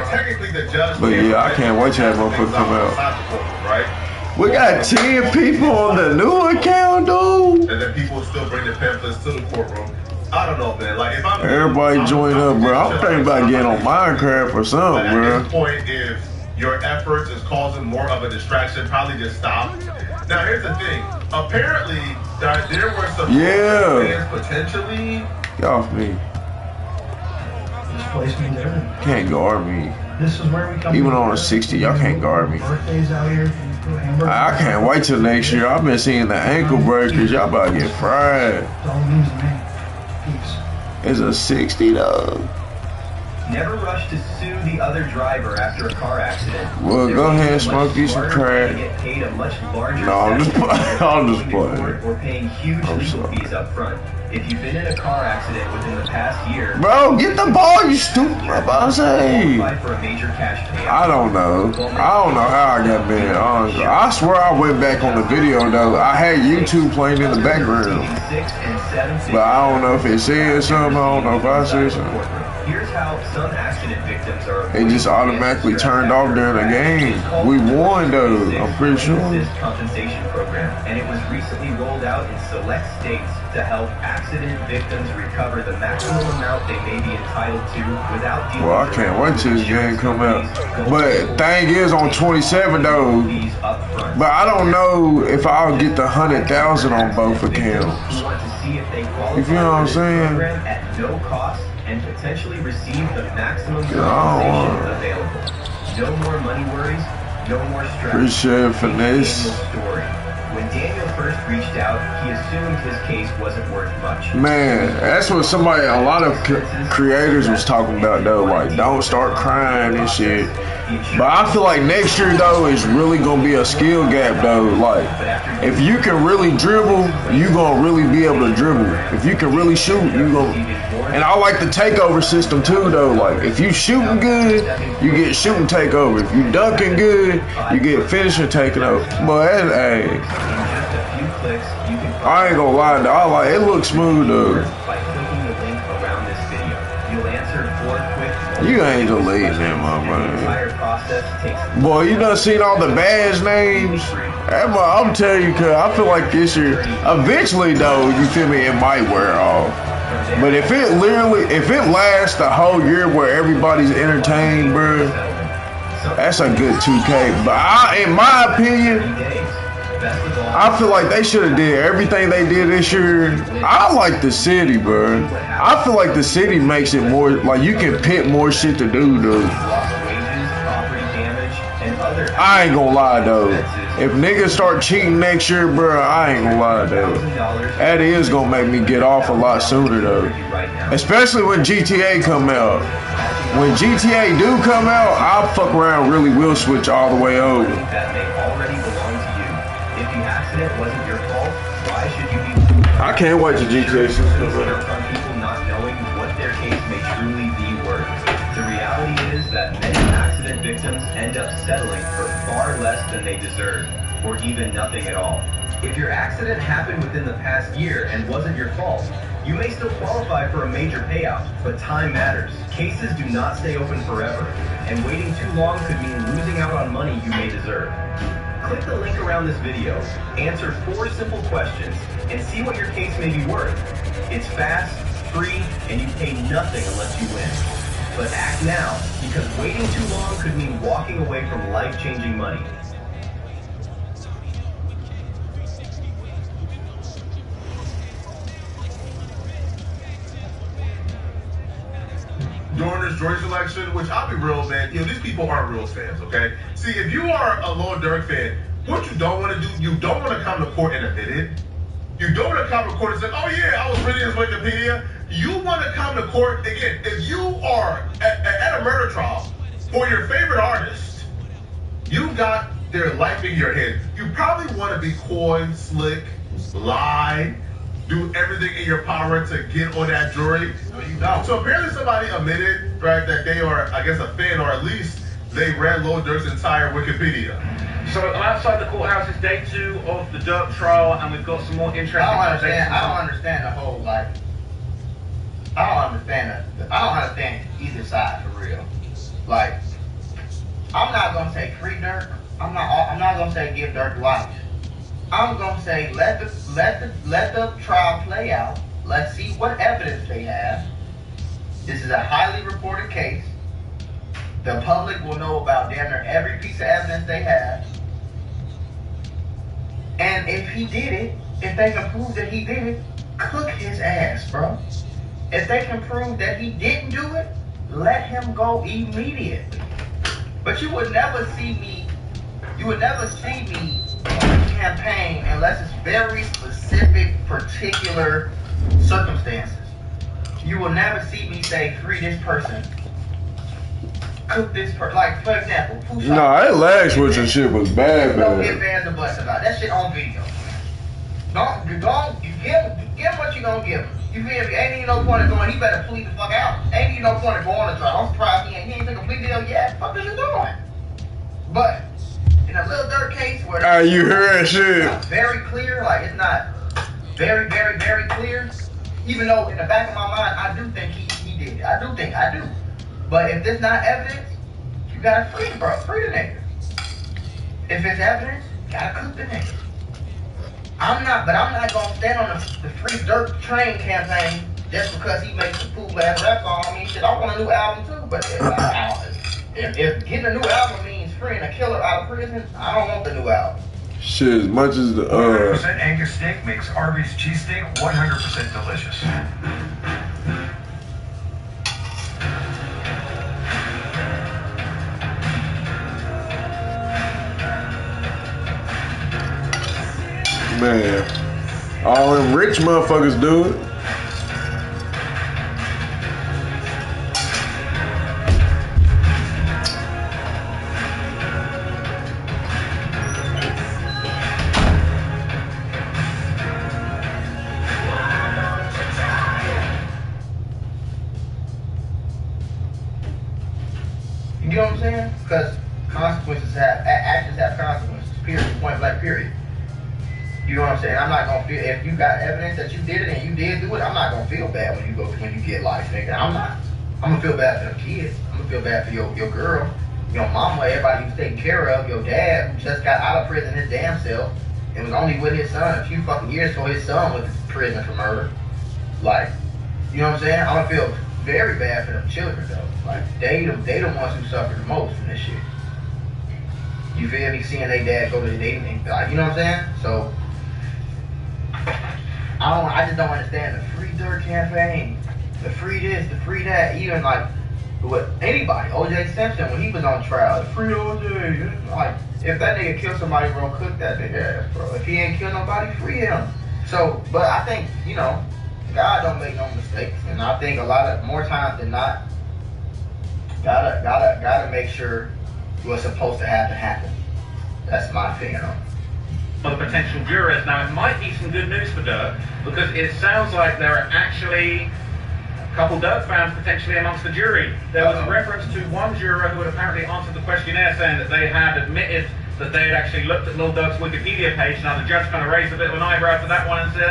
Technically, the judge. But yeah, I can't wait till that motherfucker come out. We got 10 people on the new account, dude. And then people still bring the pamphlets to the courtroom. I don't know, man. Like if I'm everybody join up, bro. I'm thinking about getting on Minecraft or something, bro. At this point, if your efforts is causing more of a distraction, probably just stop. Now here's the thing. Apparently, there were some fans potentially. Get off me. Can't guard me. This is where we come. Even on a 60, y'all can't guard me. I can't wait till next year. I've been seeing the ankle breakers. Y'all about to get fried. It's a 60 though. Never rush to sue the other driver after a car accident. Well, go ahead and smoke you some crack. Get paid a much larger no, I'm just playing. Or paying huge legal fees up front. If you've been in a car accident within the past year, bro, get the ball, you stupid. I say. For a major cash payout. I don't know. I don't know how I got banned. Honestly, I swear I went back on the video though. I had YouTube playing in the background, but I don't know if it said something. I don't know if I said something. Here's how some accident victims are. It just automatically turned off during the game. We won though, I'm pretty sure. This compensation program, and it was recently rolled out in select states to help accident victims recover the maximum amount they may be entitled to without dealing. Well, I can't wait till this game come out. But thing is, on 27 though. But I don't know if I'll get the 100,000 on both accounts. You feel what I'm saying? At no cost. And potentially receive the maximum compensation available. No more money worries, no more stress. Appreciate finesse. When Daniel first reached out, he assumed his case wasn't worth much. Man, that's what a lot of creators was talking about though. Like, don't start crying and shit. But I feel like next year though is really gonna be a skill gap though. Like, if you can really dribble, you gonna really be able to dribble. If you can really shoot, you gonna. And I like the takeover system too though. Like, if you shooting good, you get shooting takeover. If you dunking good, you get finishing taken over. But hey, I ain't gonna lie though. I like it. Looks smooth though. You ain't deleting that, my man. Boy, you done seen all the badge names? I'm telling you, cause I feel like this year, eventually though, you feel me, it might wear off. But if it lasts the whole year where everybody's entertained, bro, That's a good 2K. But in my opinion, I feel like they should have did everything they did this year. I like the city, bro. I feel like the city makes it more, like you can pick more shit to do, dude. I ain't gonna lie, though. If niggas start cheating next year, bro, I ain't gonna lie, though. That is gonna make me get off a lot sooner, though. Especially when GTA come out. When GTA do come out, I'll fuck around, really will switch all the way over. I can't wait to GTA 6 comes out. People not knowing what their case may truly be worth. The reality is that many accident victims end up settling for far less than they deserve, or even nothing at all. If your accident happened within the past year and wasn't your fault, you may still qualify for a major payout, but time matters. Cases do not stay open forever, and waiting too long could mean losing out on money you may deserve. Click the link around this video, answer 4 simple questions, and see what your case may be worth. It's fast, free, and you pay nothing unless you win. But act now, because waiting too long could mean walking away from life-changing money. During this Georgia election, which I'll be real, man, these people aren't real fans, okay? See, if you are a Lil Durk fan, what you don't want to do, you don't want to come to court and admit it. You don't want to come to court and say, oh yeah, I was reading his Wikipedia. You want to come to court, again, if you are at a murder trial for your favorite artist, you got their life in your head. You probably want to be coy, slick, lie, do everything in your power to get on that jury. No, you don't. So apparently somebody admitted, right, that they are, I guess, a fan, or at least they read Lil Durk's entire Wikipedia. So I'm outside the courthouse. It's day 2 of the Durk trial, and we've got some more interesting. I don't understand the whole, like, I don't understand either side for real. Like, I'm not gonna say free Durk. I'm not gonna say give Durk life. I'm gonna say let the trial play out. Let's see what evidence they have. This is a highly reported case. The public will know about damn near every piece of evidence they have. And if he did it, if they can prove that he did it, cook his ass, bro. If they can prove that he didn't do it, let him go immediately. But you would never see me campaign unless it's very specific, particular circumstances. You will never see me say, free this person, cook this person. Like, for example, no, that lag switching shit was bad, man. Don't get fans a bust about that shit on video. Don't give him what you gonna give him. You feel me? Ain't even no point of going, he better plead the fuck out. Ain't even no point of going to trial. I'm surprised he ain't took a plea deal yet. What the fuck is he doing? But in a Lil Durk case where you heard shit. Very clear, like it's not very, very, very clear. Even though in the back of my mind, I do think he did it. I do. But if there's not evidence, you gotta free the nigga. If it's evidence, you gotta cook the nigga. I'm not gonna stand on the free Durk train campaign just because he makes a cool ass rap song. I mean, shit, I want a new album too, but if getting a new album means freeing a killer out of prison, I don't want the new album. Shit, as much as the 100% Angus steak makes Arby's cheesesteak 100% delicious. Man, all them rich motherfuckers do it. You know what I'm saying? Because actions have consequences. Period. Point blank. Period. You know what I'm saying? I'm not gonna feel, if you got evidence that you did it and you did do it, I'm not gonna feel bad when you get life, nigga. I'm gonna feel bad for the kids. I'm gonna feel bad for your girl, your mama, everybody who's taking care of, your dad who just got out of prison his damn self and was only with his son a few fucking years before his son was in prison for murder. Like, you know what I'm saying? I'm gonna feel very bad for them children though. Like they the ones who suffer the most from this shit. You feel me? Seeing their dad go to the dating, like, you know what I'm saying? So I just don't understand the free Dirk campaign, the free this, the free that. Even like with anybody, O.J. Simpson when he was on trial, the free O.J. Like if that nigga kill somebody, bro, cook that nigga ass, bro. If he ain't kill nobody, free him. So, but I think God don't make no mistakes, and I think a lot of more times than not, gotta make sure what's supposed to happen. That's my opinion on it. For the potential jurors. Now, it might be some good news for Dirk, because it sounds like there are actually a couple Dirk fans potentially amongst the jury. There was a reference to one juror who had apparently answered the questionnaire saying that they had admitted that they had actually looked at Lil Durk's Wikipedia page. Now, the judge kind of raised a bit of an eyebrow to that one and said,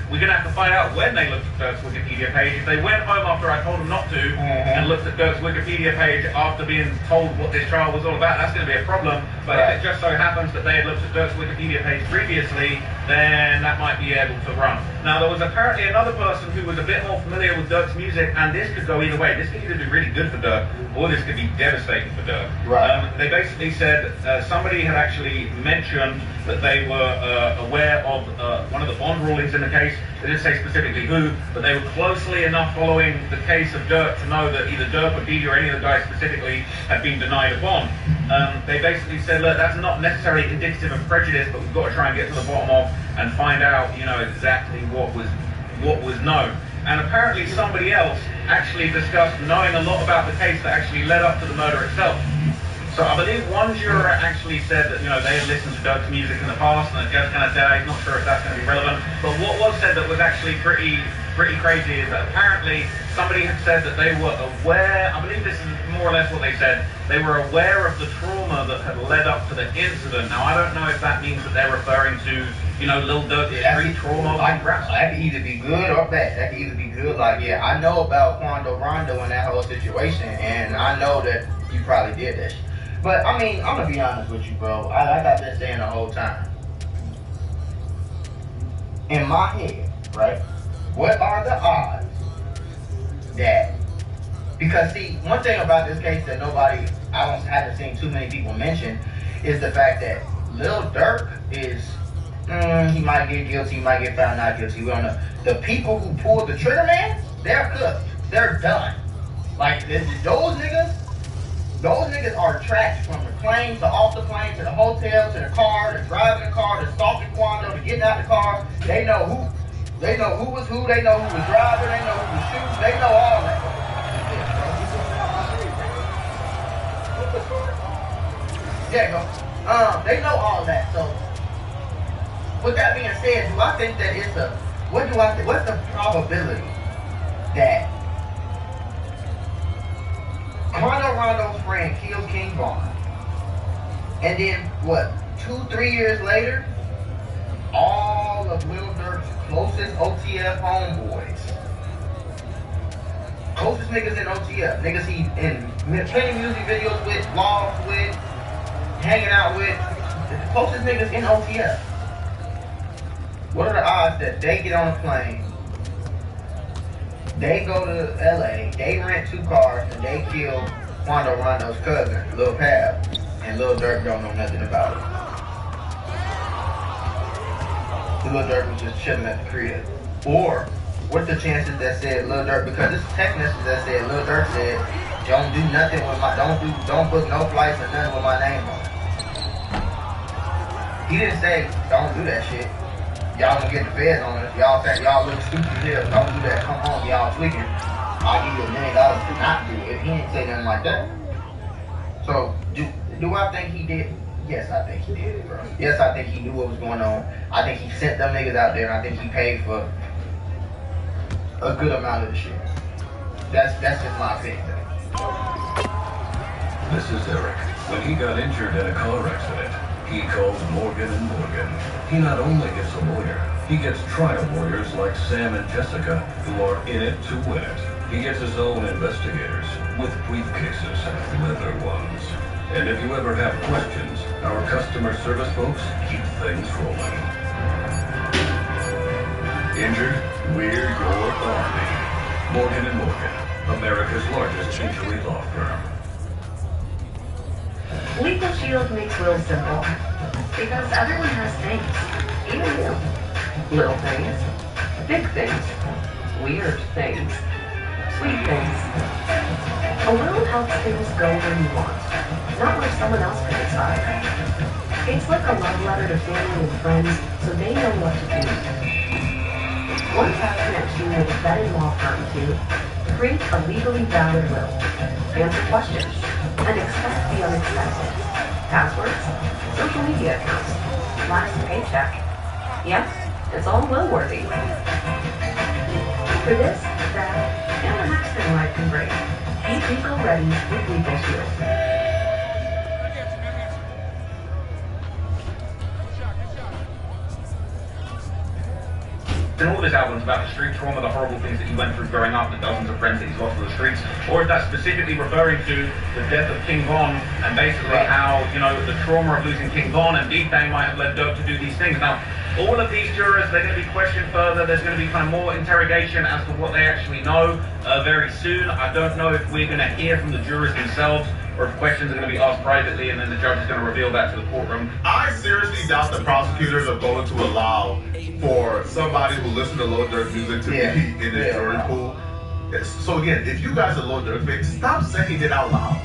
we're going to have to find out when they looked at Dirk's Wikipedia page. If they went home after I told them not to and looked at Dirk's Wikipedia page after being told what this trial was all about, that's going to be a problem. But if it just so happens that they had looked at Dirk's Wikipedia page previously, then that might be able to run. Now, there was apparently another person who was a bit more familiar with Dirk's music, and this could go either way. This could either be really good for Dirk, or this could be devastating for Dirk. Right. They basically said somebody had actually mentioned that they were aware of one of the bond rulings in the case. They didn't say specifically who, but they were closely enough following the case of Dirk to know that either Dirk or Didi or any of the guys specifically had been denied a bond. They basically said, look, that's not necessarily indicative of prejudice, but we've got to try and get to the bottom of and find out, exactly what was known. And apparently somebody else actually discussed knowing a lot about the case that actually led up to the murder itself. So I believe one juror actually said that, they had listened to Dirk's music in the past, and the judge kind of said, he's not sure if that's going to be relevant. But what was said that was actually pretty crazy is that apparently somebody had said that they were aware, I believe this is more or less what they said, they were aware of the trauma that had led up to the incident. Now, I don't know if that means that they're referring to, Lil Durk's street trauma. That could either be good or bad. That could either be good, like, I know about Quando Rondo and that whole situation, and I know that you probably did that shit. But, I mean, I'm going to be honest with you, bro. Like I've been saying the whole time. In my head, right, what are the odds that... Because, see, one thing about this case that I haven't seen too many people mention is the fact that Lil Durk is... he might get guilty, he might get found not guilty, we don't know. The people who pulled the trigger, man, they're cooked. They're done. Like, those niggas are tracked from the plane to off the plane to the hotel to the car to driving the car to stalking Quando to getting out the car. They know who. They know who was who. They know who was driving. They know who was shooting. They know all that. There you go. They know all that. So, with that being said, do I think that it's what's the probability that Quando Rondo's friend kills King Von, and then 2-3 years later, all of Lil Durk's closest OTF homeboys, closest niggas in OTF, niggas he in plenty music videos with, vlogs with, hanging out with, the closest niggas in OTF. What are the odds that they get on a plane, they go to LA, they rent 2 cars, and they kill Quando Rondo's cousin, Lil Pab, and Lil Durk don't know nothing about it? Lil Durk was just chilling at the crib. Or, what's the chances that said Lil Durk, because this text message that said Lil Durk said, don't do nothing with my, don't book no flights or nothing with my name on it. He didn't say, don't do that shit. Y'all gonna get the feds on us. Y'all think y'all look stupid as hell. Don't do that. Come on, y'all tweaking. I'll give you $1 million to not do it. He didn't say nothing like that. So, do I think he did? Yes, I think he did, bro. Yes, I think he knew what was going on. I think he sent them niggas out there, and I think he paid for a good amount of the shit. That's just my opinion. This is Eric. When he got injured in a car accident, he called Morgan & Morgan. He not only gets a lawyer, he gets trial lawyers like Sam and Jessica who are in it to win it. He gets his own investigators with briefcases, leather ones. And if you ever have questions, our customer service folks keep things rolling. Injured? We're your army. Morgan & Morgan, America's largest injury law firm. Lethal Shield makes Will simple. Because everyone has things. Even you. Little things. Big things. Weird things. Sweet things. A will helps things go where you want, not where someone else could decide. It's like a love letter to family and friends, so they know what to do. One task connection with a vetted law firm to create a legally valid will, answer questions, and expect the unexpected. Passwords, social media accounts, last paycheck. Yep, it's all will-worthy. For this, that, and the next thing life can bring, be legal ready with Lethal Shield. And all this album's about the street trauma, the horrible things that he went through growing up, the dozens of friends that he's lost to the streets, or if that's specifically referring to the death of King Von and basically how, you know, the trauma of losing King Von and D-Thang might have led Dirk to do these things. Now, all of these jurors, they're going to be questioned further. There's going to be kind of more interrogation as to what they actually know very soon. I don't know if we're going to hear from the jurors themselves or if questions are going to be asked privately and then the judge is going to reveal that to the courtroom. I seriously doubt the prosecutors are going to allow for somebody who listens to Lil Durk music to be in the jury pool. So again, if you guys are Lil Durk fans, stop saying it out loud.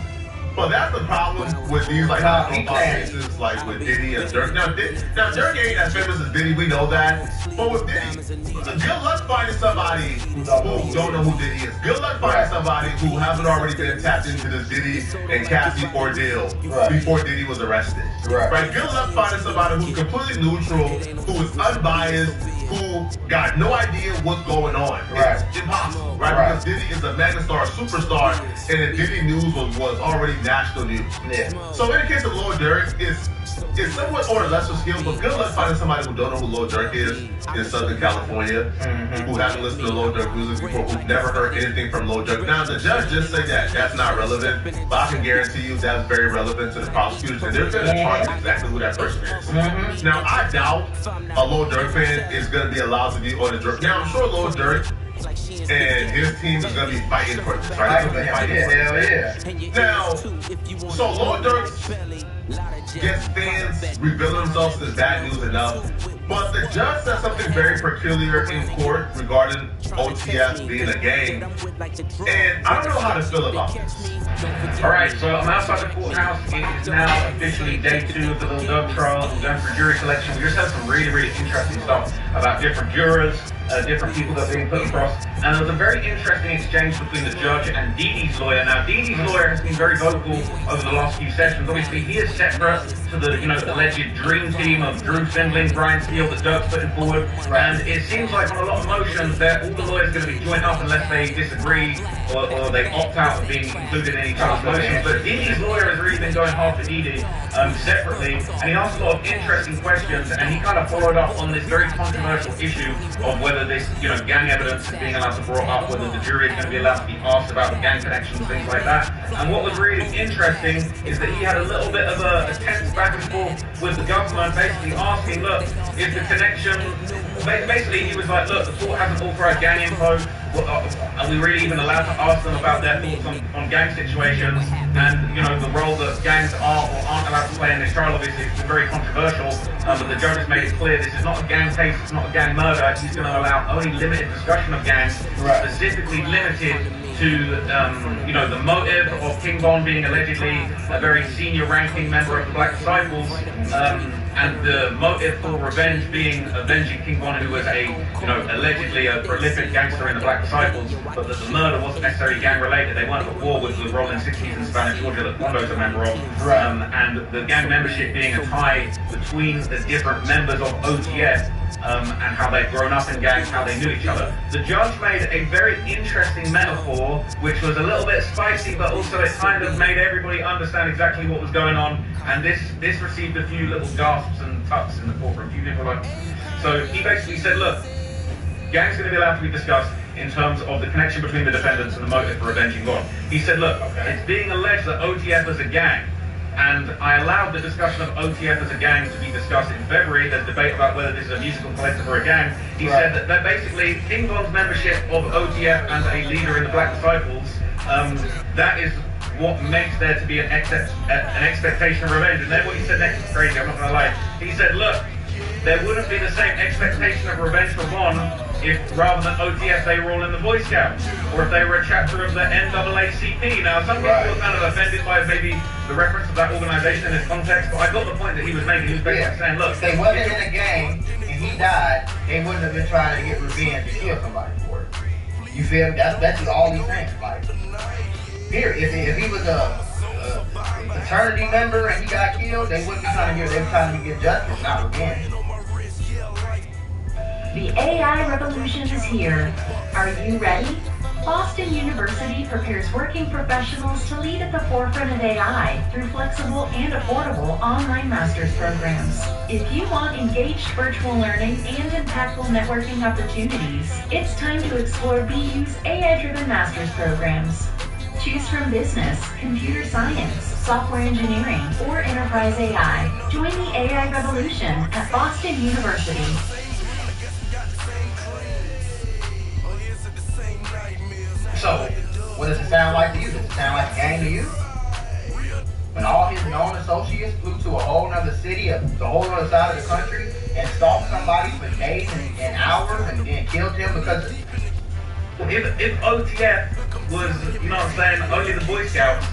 But that's the problem with these like cases like with Diddy and Durk. Now Durk ain't as famous as Diddy, we know that. But with Diddy, good luck finding somebody who don't know who Diddy is. Good luck finding somebody who hasn't already been tapped into this Diddy and Cassie ordeal before Diddy was arrested. Right? Good luck finding somebody who's completely neutral, who is unbiased, who got no idea what's going on. It's impossible, right? Because Diddy is a megastar, superstar, and the Diddy news was already national news. So in the case of Lil Durk, it's somewhat on a lesser scale, but good luck finding somebody who don't know who Lil Durk is in Southern California, who hasn't listened to Lil Durk music before, who've never heard anything from Lil Durk. Now, the judge just said that that's not relevant, but I can guarantee you that's very relevant to the prosecutors, and they're going to charge exactly who that person is. Now, I doubt a Lil Durk fan is going to be allowed to be on the Durk. Now, I'm sure Lil Durk and his team is going to be fighting for this, right? Now, so Lil Durk gets fans revealing themselves as bad news enough, but the judge said something very peculiar in court regarding OTF being a gang, and I don't know how to feel about this. Alright, so I'm outside the courthouse. It is now officially day 2 of the Lil Durk trial. We're going for jury selection. We just had some really, really interesting stuff about different jurors, different people that are being put across. And there was a very interesting exchange between the judge and Dee Dee's lawyer. Now, Dee Dee's lawyer has been very vocal over the last few sessions. Obviously, he is separate to the, alleged dream team of Drew Findling, Brian Steele that Dirk's putting forward. And it seems like on a lot of motions that all the lawyers are going to be joined up unless they disagree or they opt out of being included in each other's motions. But Dee Dee's lawyer has really been going hard for Dee Dee separately. And he asked a lot of interesting questions, and he kind of followed up on this very controversial issue of whether this, gang evidence is being allowed to be brought up, whether the jury is going to be allowed to be asked about the gang connections, things like that. And what was really interesting is that he had a little bit of a tense back and forth with the government, basically asking, look, is the connection, basically he was like, look, the court hasn't authorized gang info, are we really even allowed to ask them about their thoughts on gang situations and, the role that gangs are or aren't allowed to play in this trial? Obviously, it's very controversial, but the judge has made it clear this is not a gang case, it's not a gang murder. He's going to allow only limited discussion of gangs, specifically limited to, the motive of King Von being allegedly a very senior ranking member of the Black Disciples, and the motive for revenge being avenging King Von, who was allegedly a prolific gangster in the Black Disciples, but that the murder wasn't necessarily gang related. They weren't at war with the Rolling 60s in Spanish Georgia that Pondo's a member of, and the gang membership being a tie between the different members of OTS, and how they've grown up in gangs, how they knew each other. The judge made a very interesting metaphor, which was a little bit spicy, but also it kind of made everybody understand exactly what was going on. And this received a few little gasps and tucks in the courtroom. A few people so he basically said, look, gangs are going to be allowed to be discussed in terms of the connection between the defendants and the motive for avenging God. He said, look, it's being alleged that OTF is a gang. And I allowed the discussion of OTF as a gang to be discussed in February. There's debate about whether this is a musical collective or a gang. He said that basically King Von's membership of OTF and a leader in the Black Disciples, that is what makes there to be an expectation of revenge. And then what he said next is crazy, I'm not going to lie. He said, look, there wouldn't be the same expectation of revenge for Von if rather than OTF they were all in the Boy Scouts, or if they were a chapter of the NAACP. Now, some people were kind of offended by maybe the reference of that organization in this context, but I got the point that he was making. He was basically saying, look, if they wasn't in the game and he died, they wouldn't have been trying to get revenge to kill somebody for it. You feel me? That's basically all he's saying. Like, here, if he was a fraternity member and he got killed, they wouldn't be trying to get, they were trying to get justice, not revenge. The AI revolution is here. Are you ready? Boston University prepares working professionals to lead at the forefront of AI through flexible and affordable online master's programs. If you want engaged virtual learning and impactful networking opportunities, it's time to explore BU's AI-driven master's programs. Choose from business, computer science, software engineering, or enterprise AI. Join the AI revolution at Boston University. So, what does it sound like to you? Does it sound like a game to you? When all his known associates flew to a whole other city, the whole other side of the country, and stalked somebody for days and hours and then killed him because if OTF was, you know what I'm saying, only the Boy Scouts,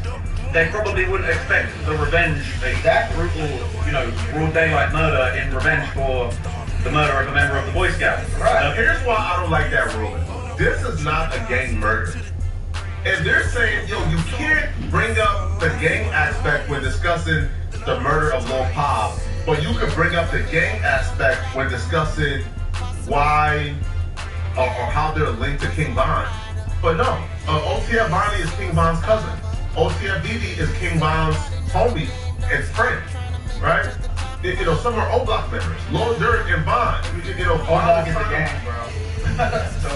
they probably wouldn't expect the revenge, the brutal, you know, broad daylight murder in revenge for the murder of a member of the Boy Scouts. Right. Now, here's why I don't like that ruling. This is not a gang murder. If they're saying, yo, you can't bring up the gang aspect when discussing the murder of Lil Pop, but you can bring up the gang aspect when discussing why or how they're linked to King Von. But no, OTF Bonnie is King Von's cousin. OTF Didi is King Von's homie and friend, right? You know, some are O-Block members. Lil Durk and Von. You know, O-Block is the gang, bro. So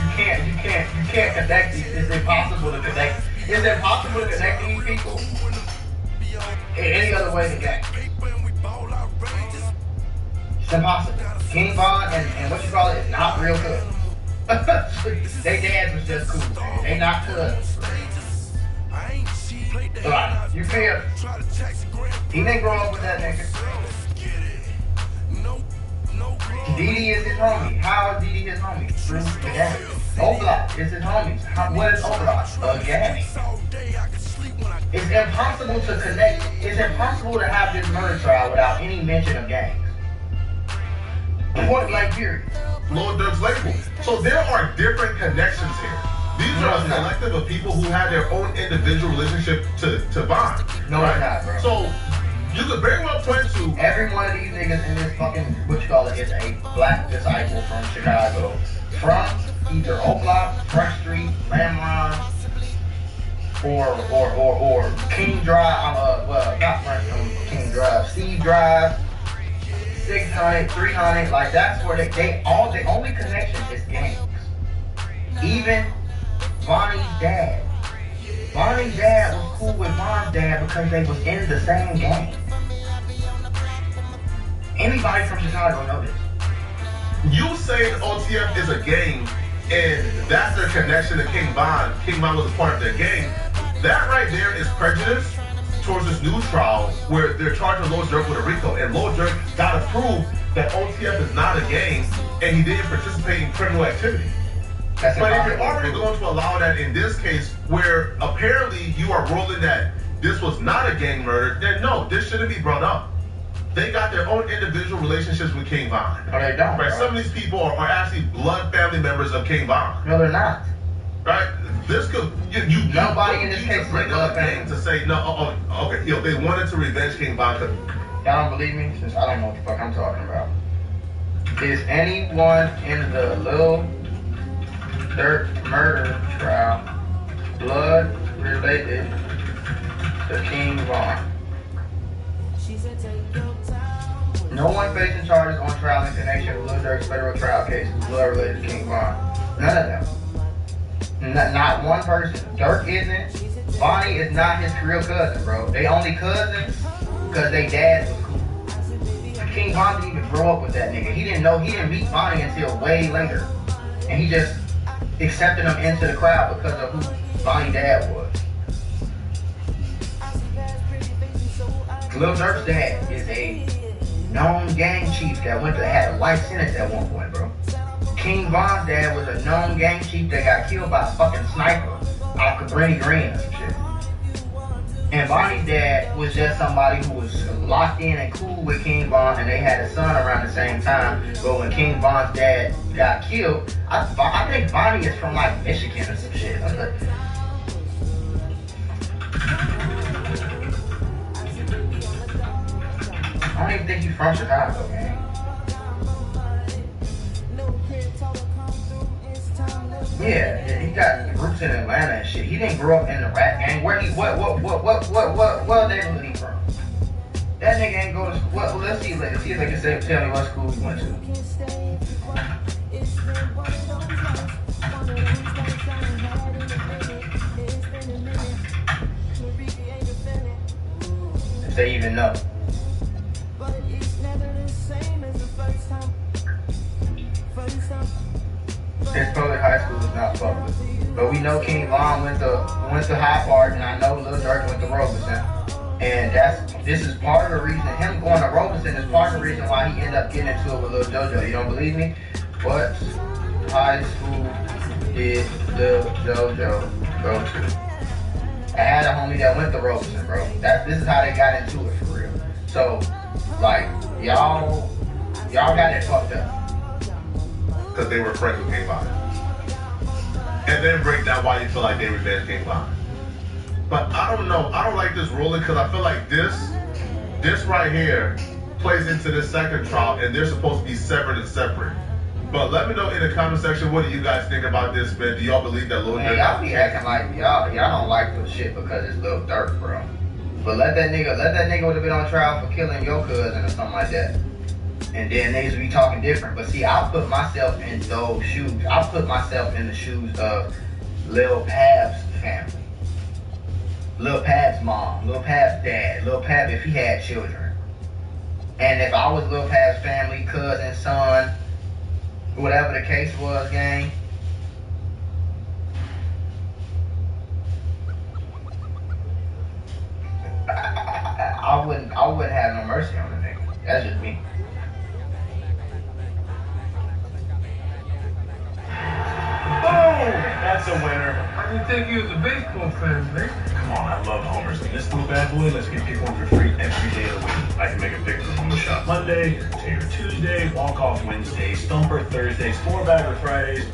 you can't connect these. It's impossible to connect. It's impossible to connect these people in any other way than gang. It's impossible. King Von and what you call it is not real good. They dads was just cool, man. They not cousins. Like, you feel? He didn't grow up with that nigga. Didi is his homie. How is Didi his homie? Through the gang. O-Block is his homies. What is O-Block? A gang. It's impossible to connect. It's impossible to have this murder trial without any mention of gangs. Point blank period. Lil Durk's label. So there are different connections here. These are a collective of people who have their own individual relationship to Von. No, right? It's not, bro. So you could very well point to every one of these niggas in this fucking, what you call it, is a black disciple from Chicago. From either O-Block, Front Street, Lamron, or King Drive, well, not Front Street, King Drive, Steve Drive, 600, 300, like that's where the only connection is gangs. Even Vonnie's dad. Vonnie's dad was cool with Von's dad because they was in the same gang. Anybody from Chicago know this. You saying OTF is a gang and that's their connection to King Von. King Von was a part of their gang. That right there is prejudice towards this new trial where they're charging Lil Durk with a RICO, and Lil Durk got to prove that OTF is not a gang and he didn't participate in criminal activity. But if you're already going to allow that in this case, where apparently you are ruling that this was not a gang murder, then no, this shouldn't be brought up. They got their own individual relationships with King Von. No, they don't. Right? Some of these people are actually blood family members of King Von. No, they're not. Right? This could nobody in this case bring up a gang to say no. Okay, yo, they wanted to revenge King Von. Y'all don't believe me? Since I don't know what the fuck I'm talking about. Is anyone in the Lil Durk murder trial blood related to King Von? No one facing charges on trial in connection with Lil Durk's federal trial case is blood related to King Von. None of them. Not one person. Durk isn't. Bonnie is not his real cousin, bro. They only cousins because they dad was cool. King Von didn't even grow up with that nigga. He didn't meet Bonnie until way later. And he just accepted him into the crowd because of who Bonnie's dad was. Lil Durk's dad is a known gang chief that had a life sentence at one point, bro. King Von's dad was a known gang chief that got killed by a fucking sniper out of Cabrini Green or some shit. And Bonnie's dad was just somebody who was locked in and cool with King Von, and they had a son around the same time. But when King Von's dad got killed, I think Bonnie is from like Michigan or some shit. I don't even think he's from Chicago, man. Yeah, he got roots in Atlanta and shit. He didn't grow up in the rap gang. Where he, what neighborhood he from? That nigga ain't go to school. Well, let's see if they can tell me what school he went to. If they even know. His public high school is not public. But we know King Von went to High Park, and I know Lil Durk went to Robeson. And this is part of the reason, him going to Robeson is part of the reason why he ended up getting into it with Lil JoJo. You don't believe me? What high school did Lil JoJo go to? I had a homie that went to Robeson, bro. This is how they got into it for real. So, like, y'all got it fucked up. Because they were friends with King Von. And then break down why you feel like they revenge King Von. But I don't know. I don't like this ruling because I feel like this right here plays into the second trial, and they're supposed to be separate and separate. But let me know in the comment section, what do you guys think about this, man? Do y'all believe that Lil Durk? Y'all be acting like y'all don't like the shit because it's Lil Durk, bro. But let that nigga would have been on trial for killing your cousin or something like that. And then niggas be talking different. But see, I put myself in those shoes. I put myself in the shoes of Lil Pab's family. Lil Pab's mom, Lil Pab's dad, Lil Pab if he had children. And if I was Lil Pab's family, cousin, son, whatever the case was, gang. I wouldn't have no mercy on the nigga. That's just me. That's a winner. I didn't think you was a baseball fan, man. Come on, I love homers. And this little bad boy lets me pick one for free every day of the week. I can make a pick for Home Shot Monday, Tater Tuesday, Walk Off Wednesday, Stumper Thursdays, 4-bagger Fridays.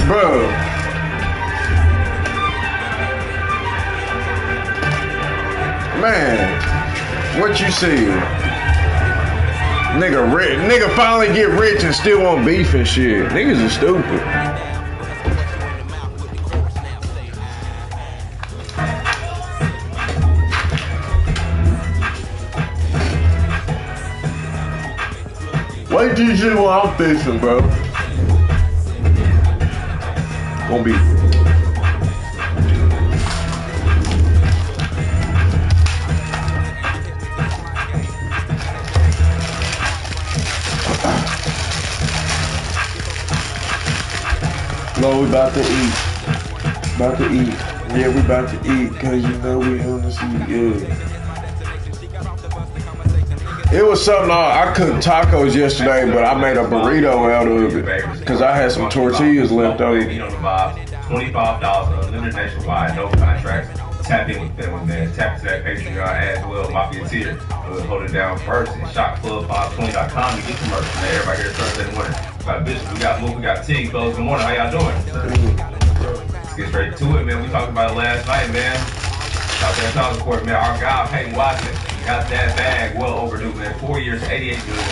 Bro. Man, what you see? Nigga finally get rich and still want beef and shit. Niggas are stupid. Wait till you see what I'm fixing, bro. Gonna be. No, we about to eat. About to eat. Yeah, we about to eat because you know we on the sea. Yeah. It was something I cooked tacos yesterday, but I made a burrito out of it because I had some tortillas left over. $25 unlimited nationwide, no contracts. Tap in with them, man. Tap into that Patreon as well, Mafia tier. We'll hold it down first. And shopclub520.com to get the merch, man. Everybody here Thursday morning. We got Bishop, we got Mook, we got T. Close good morning. How y'all doing? Let's get straight to it, man. We talked about it last night, man. Out there in Thomas Court, man. Our guy, Peyton Watson, got that bag well overdue, man. 4 years, $88 million.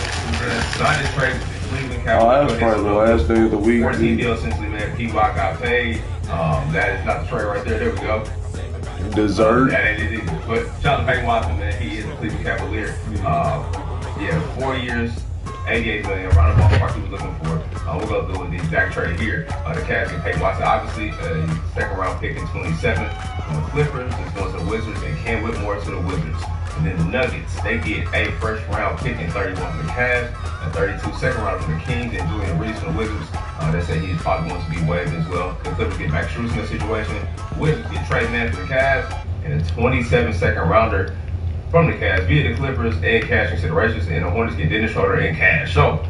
Signed his trade with the Cleveland Cavaliers. Oh, that's probably the last day of the week. 14 deal essentially, man. P-Block got paid. That is not the trade right there. There we go. Dessert. But shout out to Peyton Watson, man. He is a Cleveland Cavalier. Yeah, 4 years, $88 million. Around the ballpark he was looking for. We're going to do the exact trade here. The Cavs get Peyton Watson, obviously, a second round pick in 27. From the Clippers, it's going to the Wizards, and Cam Whitmore to the Wizards. And then the Nuggets, they get a first-round pick in 31 from the Cavs, a 32 second-round from the Kings, and Julian Reese from the Wizards. They say he's probably going to be waived as well. The Clippers get Max Strus in the situation. The Wizards get Trey Mann from the Cavs, and a 27 second-rounder from the Cavs via the Clippers and cash considerations, and the Hornets get Dennis Schroeder and cash. So,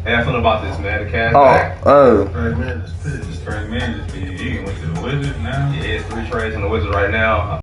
how you feeling about this, man? The Cavs back? Trey Mann is pissed. Trey Mann just he went to the Wizards now. Yeah, it's 3 trades on the Wizards right now.